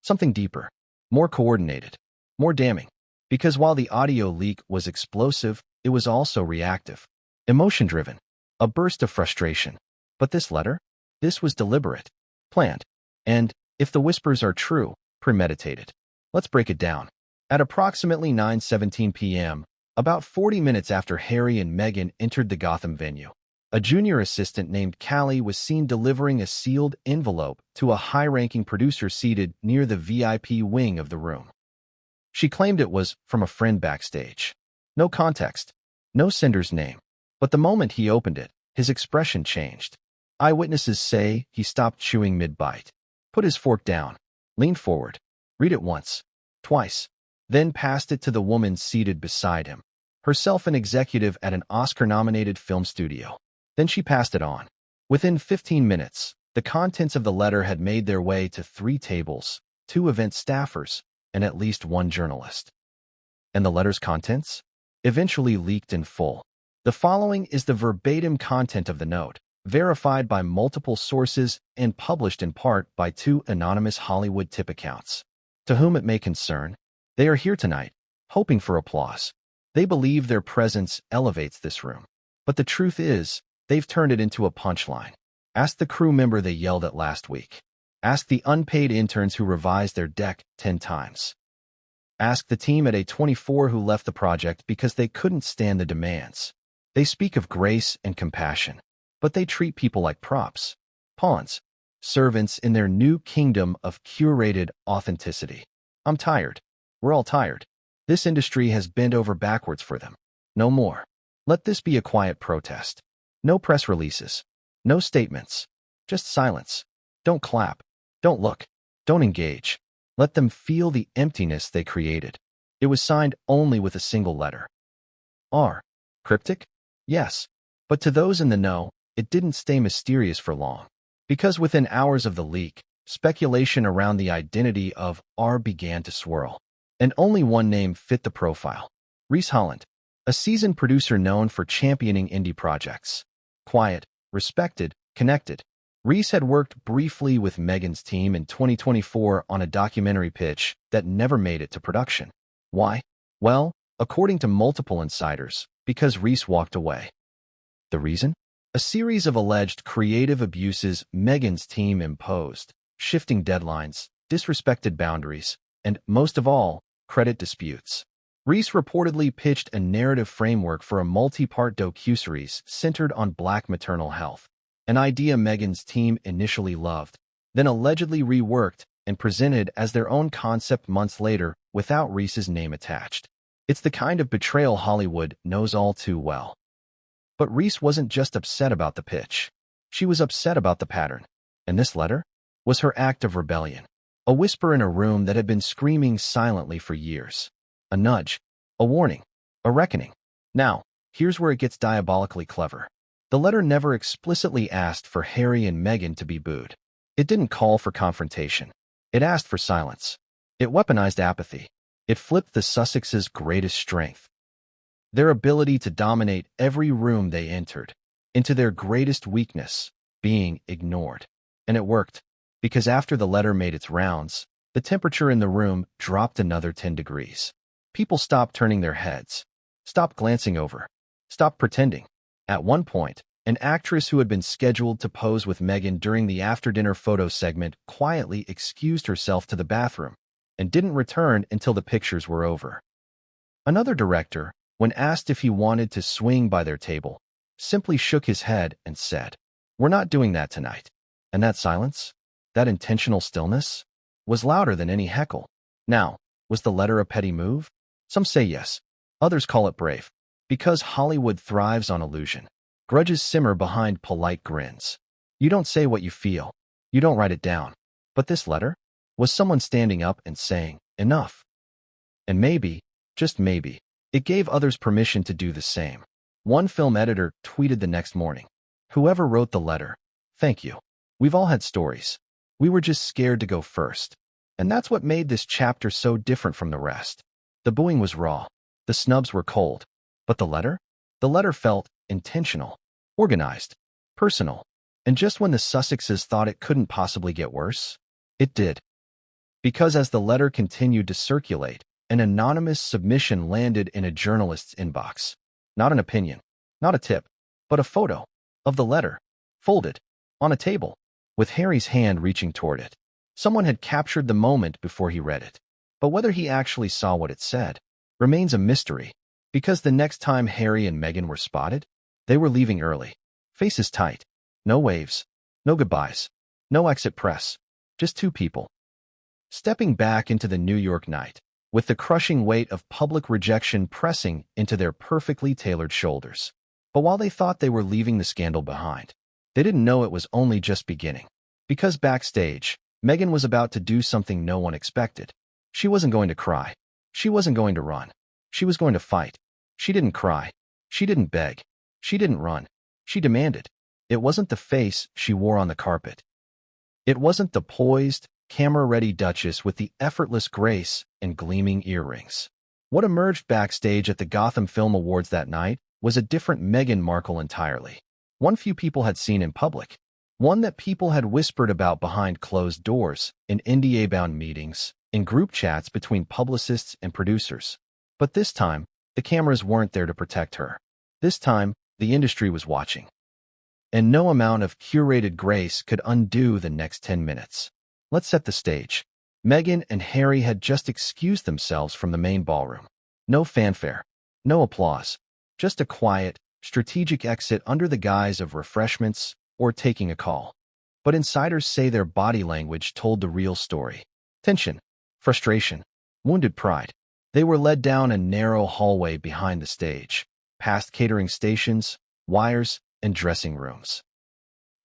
Something deeper, more coordinated, more damning. Because while the audio leak was explosive, it was also reactive, emotion-driven, a burst of frustration. But this letter? This was deliberate, planned, and, if the whispers are true, premeditated. Let's break it down. At approximately 9:17 p.m., about 40 minutes after Harry and Meghan entered the Gotham venue, a junior assistant named Callie was seen delivering a sealed envelope to a high-ranking producer seated near the VIP wing of the room. She claimed it was from a friend backstage. No context, no sender's name. But the moment he opened it, his expression changed. Eyewitnesses say he stopped chewing mid-bite, put his fork down, leaned forward, read it once, twice, then passed it to the woman seated beside him, herself an executive at an Oscar-nominated film studio. Then she passed it on. Within 15 minutes, the contents of the letter had made their way to 3 tables, 2 event staffers, and at least 1 journalist. And the letter's contents? Eventually leaked in full. The following is the verbatim content of the note, verified by multiple sources and published in part by 2 anonymous Hollywood tip accounts. To whom it may concern, they are here tonight, hoping for applause. They believe their presence elevates this room. But the truth is, they've turned it into a punchline. Ask the crew member they yelled at last week. Ask the unpaid interns who revised their deck 10 times. Ask the team at A24 who left the project because they couldn't stand the demands. They speak of grace and compassion, but they treat people like props, pawns, servants in their new kingdom of curated authenticity. I'm tired. We're all tired. This industry has bent over backwards for them. No more. Let this be a quiet protest. No press releases. No statements. Just silence. Don't clap. Don't look. Don't engage. Let them feel the emptiness they created. It was signed only with a single letter. R. Cryptic? Yes. But to those in the know, it didn't stay mysterious for long. Because within hours of the leak, speculation around the identity of R began to swirl. And only one name fit the profile. Reese Holland, a seasoned producer known for championing indie projects. Quiet, respected, connected. Reese had worked briefly with Meghan's team in 2024 on a documentary pitch that never made it to production. Why? Well, according to multiple insiders, because Reese walked away. The reason? A series of alleged creative abuses Meghan's team imposed, shifting deadlines, disrespected boundaries, and, most of all, credit disputes. Reese reportedly pitched a narrative framework for a multi-part docuseries centered on Black maternal health, an idea Meghan's team initially loved, then allegedly reworked and presented as their own concept months later without Reese's name attached. It's the kind of betrayal Hollywood knows all too well. But Reese wasn't just upset about the pitch. She was upset about the pattern. And this letter was her act of rebellion. A whisper in a room that had been screaming silently for years. A nudge, a warning, a reckoning. Now, here's where it gets diabolically clever. The letter never explicitly asked for Harry and Meghan to be booed. It didn't call for confrontation. It asked for silence. It weaponized apathy. It flipped the Sussexes' greatest strength, their ability to dominate every room they entered, into their greatest weakness, being ignored. And it worked, because after the letter made its rounds, the temperature in the room dropped another 10 degrees. People stopped turning their heads, stopped glancing over, stopped pretending. At one point, an actress who had been scheduled to pose with Meghan during the after-dinner photo segment quietly excused herself to the bathroom and didn't return until the pictures were over. Another director, when asked if he wanted to swing by their table, simply shook his head and said, "We're not doing that tonight." And that silence, that intentional stillness, was louder than any heckle. Now, was the letter a petty move? Some say yes. Others call it brave. Because Hollywood thrives on illusion. Grudges simmer behind polite grins. You don't say what you feel. You don't write it down. But this letter was someone standing up and saying, enough. And maybe, just maybe, it gave others permission to do the same. One film editor tweeted the next morning, "Whoever wrote the letter, thank you. We've all had stories. We were just scared to go first." And that's what made this chapter so different from the rest. The booing was raw. The snubs were cold. But the letter? The letter felt intentional, organized, personal. And just when the Sussexes thought it couldn't possibly get worse, it did. Because as the letter continued to circulate, an anonymous submission landed in a journalist's inbox. Not an opinion, not a tip, but a photo of the letter, folded, on a table, with Harry's hand reaching toward it. Someone had captured the moment before he read it. But whether he actually saw what it said remains a mystery, because the next time Harry and Meghan were spotted, they were leaving early, faces tight, no waves, no goodbyes, no exit press, just two people, stepping back into the New York night, with the crushing weight of public rejection pressing into their perfectly tailored shoulders. But while they thought they were leaving the scandal behind, they didn't know it was only just beginning. Because backstage, Meghan was about to do something no one expected. She wasn't going to cry. She wasn't going to run. She was going to fight. She didn't cry. She didn't beg. She didn't run. She demanded. It wasn't the face she wore on the carpet. It wasn't the poised, camera-ready Duchess with the effortless grace and gleaming earrings. What emerged backstage at the Gotham Film Awards that night was a different Meghan Markle entirely. One few people had seen in public. One that people had whispered about behind closed doors, in NDA-bound meetings, in group chats between publicists and producers. But this time, the cameras weren't there to protect her. This time, the industry was watching. And no amount of curated grace could undo the next 10 minutes. Let's set the stage. Meghan and Harry had just excused themselves from the main ballroom. No fanfare, no applause, just a quiet, strategic exit under the guise of refreshments or taking a call. But insiders say their body language told the real story. Tension, frustration, wounded pride. They were led down a narrow hallway behind the stage, past catering stations, wires, and dressing rooms.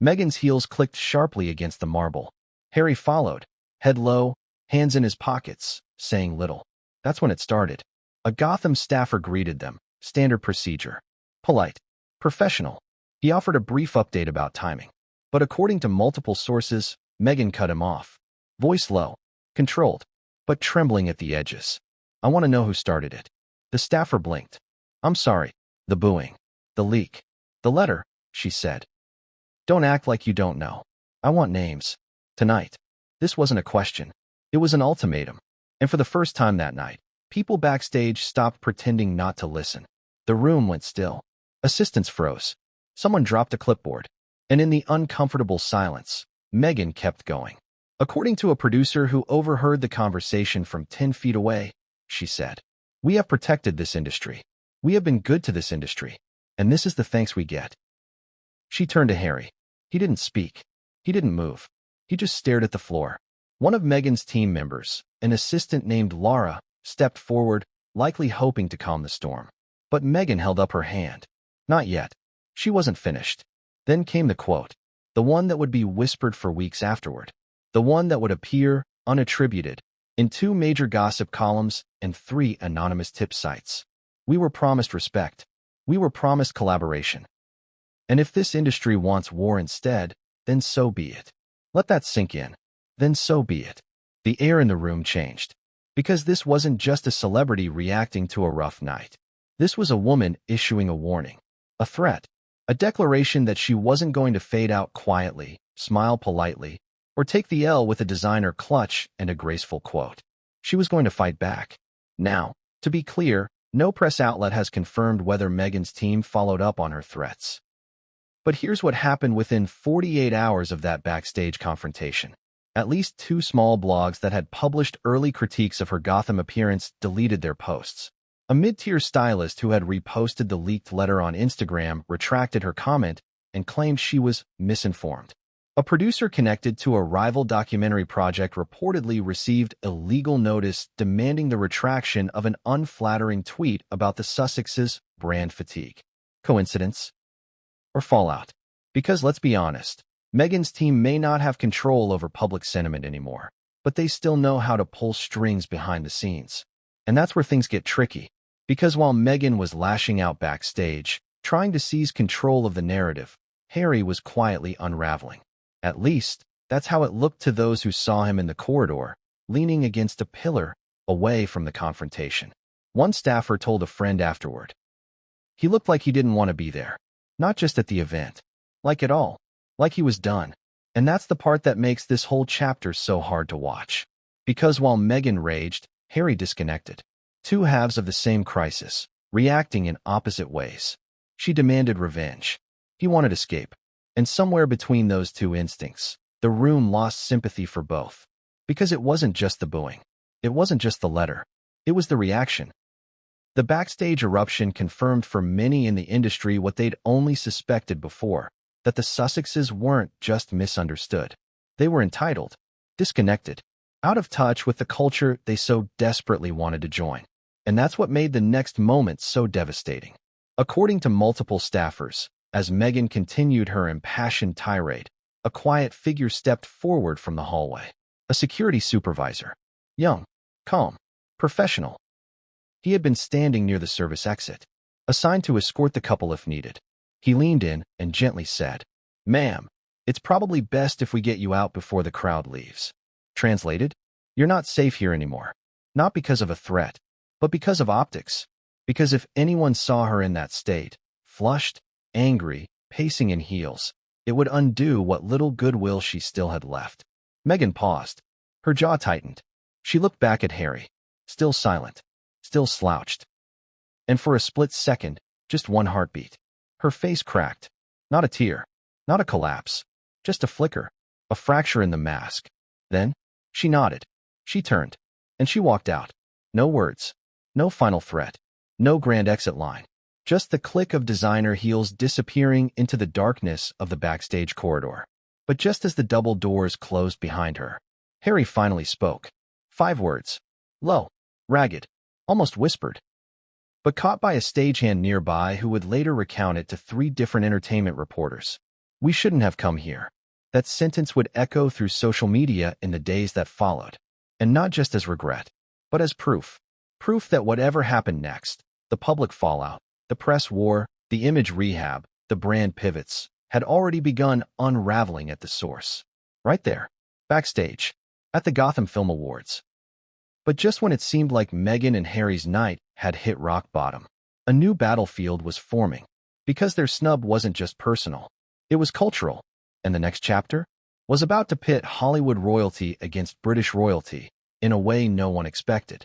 Meghan's heels clicked sharply against the marble. Harry followed, head low, hands in his pockets, saying little. That's when it started. A Gotham staffer greeted them, standard procedure. Polite, professional. He offered a brief update about timing. But according to multiple sources, Meghan cut him off. Voice low, controlled, but trembling at the edges. "I want to know who started it." The staffer blinked. "I'm sorry. The booing. The leak. The letter," she said. "Don't act like you don't know. I want names. Tonight." This wasn't a question. It was an ultimatum. And for the first time that night, people backstage stopped pretending not to listen. The room went still. Assistants froze. Someone dropped a clipboard. And in the uncomfortable silence, Meghan kept going. According to a producer who overheard the conversation from 10 feet away, she said, "We have protected this industry. We have been good to this industry. And this is the thanks we get." She turned to Harry. He didn't speak. He didn't move. He just stared at the floor. One of Meghan's team members, an assistant named Laura, stepped forward, likely hoping to calm the storm. But Meghan held up her hand. Not yet. She wasn't finished. Then came the quote, the one that would be whispered for weeks afterward, the one that would appear, unattributed, in 2 major gossip columns and 3 anonymous tip sites. We were promised respect. We were promised collaboration. And if this industry wants war instead, then so be it. Let that sink in. Then so be it. The air in the room changed. Because this wasn't just a celebrity reacting to a rough night. This was a woman issuing a warning, a threat, a declaration that she wasn't going to fade out quietly, smile politely, or take the L with a designer clutch and a graceful quote. She was going to fight back. Now, to be clear, no press outlet has confirmed whether Meghan's team followed up on her threats. But here's what happened within 48 hours of that backstage confrontation. At least 2 small blogs that had published early critiques of her Gotham appearance deleted their posts. A mid-tier stylist who had reposted the leaked letter on Instagram retracted her comment and claimed she was misinformed. A producer connected to a rival documentary project reportedly received a legal notice demanding the retraction of an unflattering tweet about the Sussexes' brand fatigue. Coincidence? Or fallout? Because let's be honest, Meghan's team may not have control over public sentiment anymore, but they still know how to pull strings behind the scenes. And that's where things get tricky. Because while Meghan was lashing out backstage, trying to seize control of the narrative, Harry was quietly unraveling. At least, that's how it looked to those who saw him in the corridor, leaning against a pillar, away from the confrontation. One staffer told a friend afterward. He looked like he didn't want to be there. Not just at the event. Like at all. Like he was done. And that's the part that makes this whole chapter so hard to watch. Because while Meghan raged, Harry disconnected. 2 halves of the same crisis, reacting in opposite ways. She demanded revenge. He wanted escape. And somewhere between those 2 instincts, the room lost sympathy for both. Because it wasn't just the booing. It wasn't just the letter. It was the reaction. The backstage eruption confirmed for many in the industry what they'd only suspected before, that the Sussexes weren't just misunderstood. They were entitled, disconnected, out of touch with the culture they so desperately wanted to join. And that's what made the next moment so devastating. According to multiple staffers, as Meghan continued her impassioned tirade, a quiet figure stepped forward from the hallway. A security supervisor. Young, calm, professional. He had been standing near the service exit, assigned to escort the couple if needed. He leaned in and gently said, "Ma'am, it's probably best if we get you out before the crowd leaves." Translated, you're not safe here anymore. Not because of a threat, but because of optics. Because if anyone saw her in that state, flushed, angry, pacing in heels, it would undo what little goodwill she still had left. Meghan paused. Her jaw tightened. She looked back at Harry, still silent, still slouched. And for a split second, just one heartbeat. Her face cracked. Not a tear, not a collapse, just a flicker, a fracture in the mask. Then, she nodded. She turned, and she walked out. No words, no final threat, no grand exit line. Just the click of designer heels disappearing into the darkness of the backstage corridor. But just as the double doors closed behind her, Harry finally spoke. 5 words. Low, ragged, almost whispered. But caught by a stagehand nearby who would later recount it to 3 different entertainment reporters. We shouldn't have come here. That sentence would echo through social media in the days that followed. And not just as regret, but as proof. Proof that whatever happened next, the public fallout, the press war, the image rehab, the brand pivots, had already begun unraveling at the source. Right there, backstage, at the Gotham Film Awards. But just when it seemed like Meghan and Harry's night had hit rock bottom, a new battlefield was forming. Because their snub wasn't just personal, it was cultural. And the next chapter was about to pit Hollywood royalty against British royalty in a way no one expected.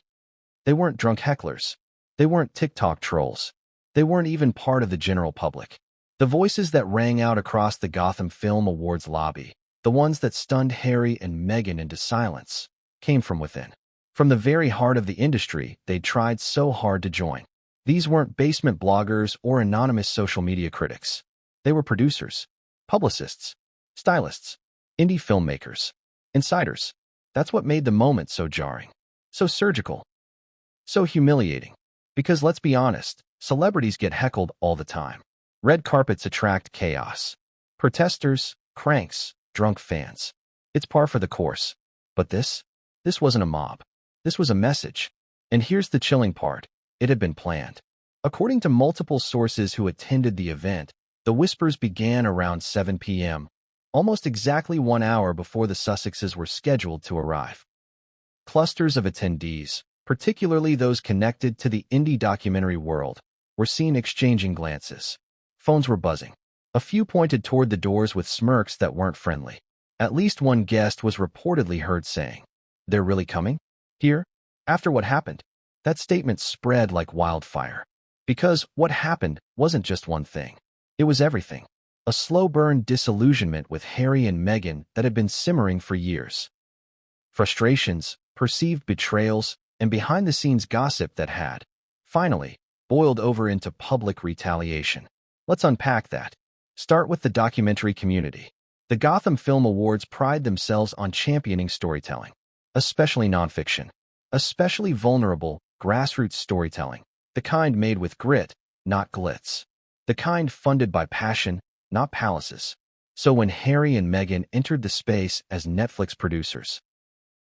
They weren't drunk hecklers. They weren't TikTok trolls. They weren't even part of the general public. The voices that rang out across the Gotham Film Awards lobby, the ones that stunned Harry and Meghan into silence, came from within. From the very heart of the industry they'd tried so hard to join. These weren't basement bloggers or anonymous social media critics. They were producers, publicists, stylists, indie filmmakers, insiders. That's what made the moment so jarring, so surgical, so humiliating. Because let's be honest, celebrities get heckled all the time. Red carpets attract chaos. Protesters, cranks, drunk fans. It's par for the course. But this wasn't a mob. This was a message. And here's the chilling part. It had been planned. According to multiple sources who attended the event, the whispers began around 7 p.m., almost exactly 1 hour before the Sussexes were scheduled to arrive. Clusters of attendees, particularly those connected to the indie documentary world, were seen exchanging glances. Phones were buzzing. A few pointed toward the doors with smirks that weren't friendly. At least one guest was reportedly heard saying, "They're really coming? Here? After what happened?" That statement spread like wildfire. Because what happened wasn't just one thing. It was everything. A slow-burn disillusionment with Harry and Meghan that had been simmering for years. Frustrations, perceived betrayals, and behind-the-scenes gossip that had, finally, boiled over into public retaliation. Let's unpack that. Start with the documentary community. The Gotham Film Awards pride themselves on championing storytelling, especially nonfiction, especially vulnerable, grassroots storytelling, the kind made with grit, not glitz, the kind funded by passion, not palaces. So when Harry and Meghan entered the space as Netflix producers,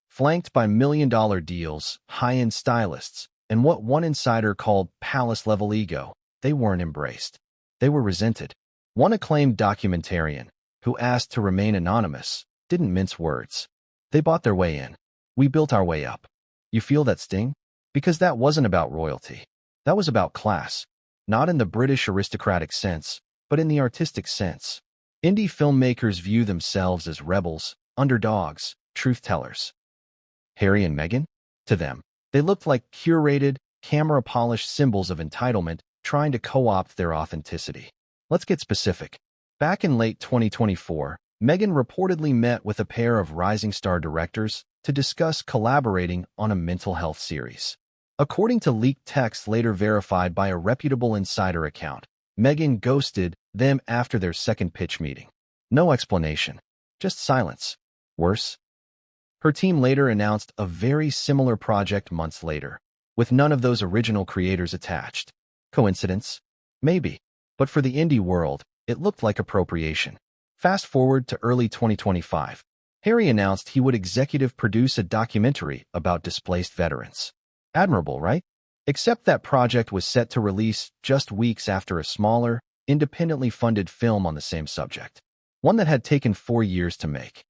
flanked by million-dollar deals, high-end stylists, and what one insider called palace-level ego, they weren't embraced. They were resented. One acclaimed documentarian, who asked to remain anonymous, didn't mince words. They bought their way in. We built our way up. You feel that sting? Because that wasn't about royalty. That was about class. Not in the British aristocratic sense, but in the artistic sense. Indie filmmakers view themselves as rebels, underdogs, truth-tellers. Harry and Meghan? To them, they looked like curated, camera-polished symbols of entitlement trying to co-opt their authenticity. Let's get specific. Back in late 2024, Meghan reportedly met with a pair of rising star directors to discuss collaborating on a mental health series. According to leaked text later verified by a reputable insider account, Meghan ghosted them after their second pitch meeting. No explanation, just silence. Worse, her team later announced a very similar project months later, with none of those original creators attached. Coincidence? Maybe. But for the indie world, it looked like appropriation. Fast forward to early 2025. Harry announced he would executive produce a documentary about displaced veterans. Admirable, right? Except that project was set to release just weeks after a smaller, independently funded film on the same subject. One that had taken 4 years to make.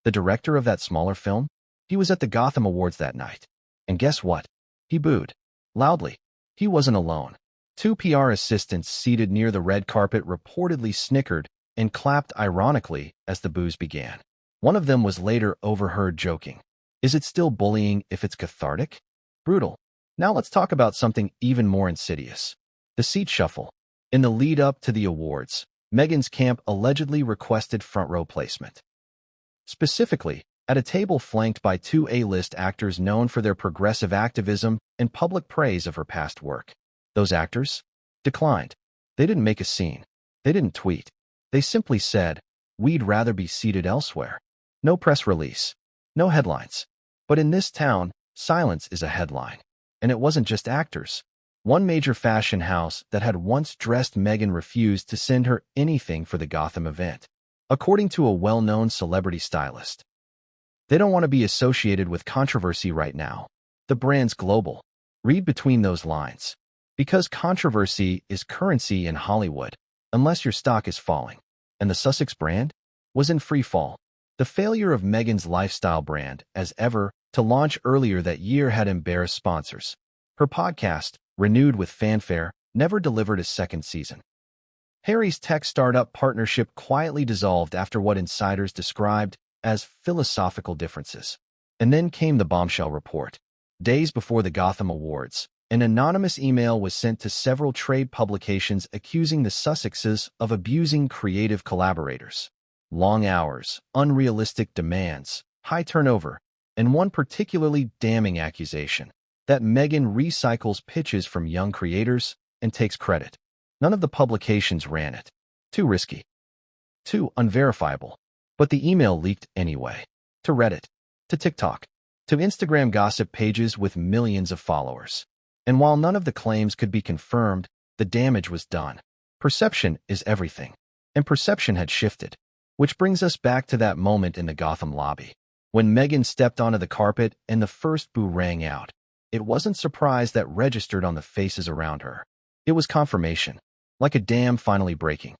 The director of that smaller film? He was at the Gotham Awards that night. And guess what? He booed. Loudly. He wasn't alone. 2 PR assistants seated near the red carpet reportedly snickered and clapped ironically as the boos began. One of them was later overheard joking, "Is it still bullying if it's cathartic?" Brutal. Now let's talk about something even more insidious. The seat shuffle. In the lead-up to the awards, Meghan's camp allegedly requested front-row placement. Specifically, at a table flanked by 2 A-list actors known for their progressive activism and public praise of her past work. Those actors declined. They didn't make a scene. They didn't tweet. They simply said, "We'd rather be seated elsewhere." No press release. No headlines. But in this town, silence is a headline. And it wasn't just actors. One major fashion house that had once dressed Meghan refused to send her anything for the Gotham event, according to a well-known celebrity stylist. They don't want to be associated with controversy right now. The brand's global. Read between those lines. Because controversy is currency in Hollywood, unless your stock is falling. And the Sussex brand was in free fall. The failure of Meghan's lifestyle brand, as ever, to launch earlier that year had embarrassed sponsors. Her podcast, renewed with fanfare, never delivered a second season. Harry's tech startup partnership quietly dissolved after what insiders described as philosophical differences. And then came the bombshell report. Days before the Gotham Awards, an anonymous email was sent to several trade publications accusing the Sussexes of abusing creative collaborators. Long hours, unrealistic demands, high turnover, and one particularly damning accusation, that Meghan recycles pitches from young creators and takes credit. None of the publications ran it. Too risky. Too unverifiable. But the email leaked anyway. To Reddit. to TikTok, to Instagram gossip pages with millions of followers. And while none of the claims could be confirmed, the damage was done. Perception is everything. And perception had shifted. Which brings us back to that moment in the Gotham lobby. When Meghan stepped onto the carpet and the first boo rang out, it wasn't surprise that registered on the faces around her. It was confirmation, like a dam finally breaking.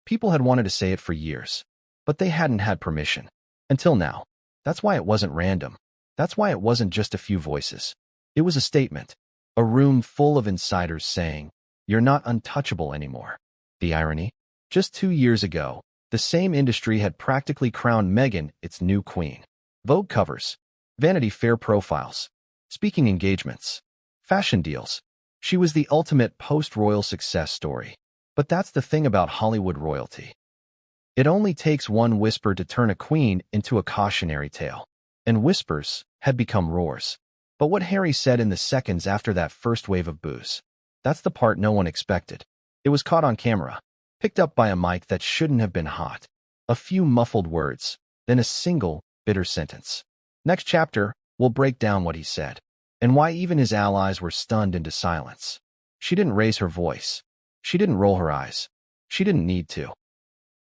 People had wanted to say it for years, but they hadn't had permission. Until now. That's why it wasn't random. That's why it wasn't just a few voices. It was a statement. A room full of insiders saying, "You're not untouchable anymore." The irony? Just 2 years ago, the same industry had practically crowned Meghan its new queen. Vogue covers, Vanity Fair profiles, speaking engagements, fashion deals. She was the ultimate post-royal success story. But that's the thing about Hollywood royalty. It only takes one whisper to turn a queen into a cautionary tale. And whispers had become roars. But what Harry said in the seconds after that first wave of boos, that's the part no one expected. It was caught on camera, picked up by a mic that shouldn't have been hot. A few muffled words, then a single, bitter sentence. Next chapter, we'll break down what he said, and why even his allies were stunned into silence. She didn't raise her voice. She didn't roll her eyes. She didn't need to.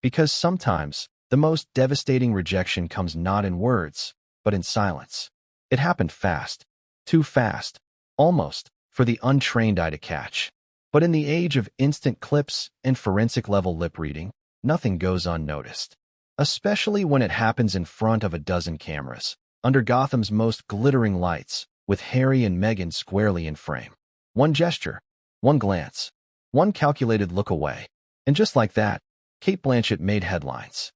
Because sometimes, the most devastating rejection comes not in words, but in silence. It happened fast. Too fast. Almost, for the untrained eye to catch. But in the age of instant clips and forensic-level lip-reading, nothing goes unnoticed. Especially when it happens in front of a dozen cameras, under Gotham's most glittering lights, with Harry and Meghan squarely in frame. One gesture, one glance, one calculated look away. And just like that, Cate Blanchett made headlines.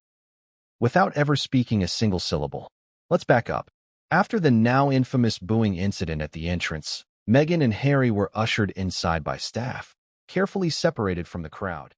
Without ever speaking a single syllable. Let's back up. After the now infamous booing incident at the entrance, Meghan and Harry were ushered inside by staff, carefully separated from the crowd.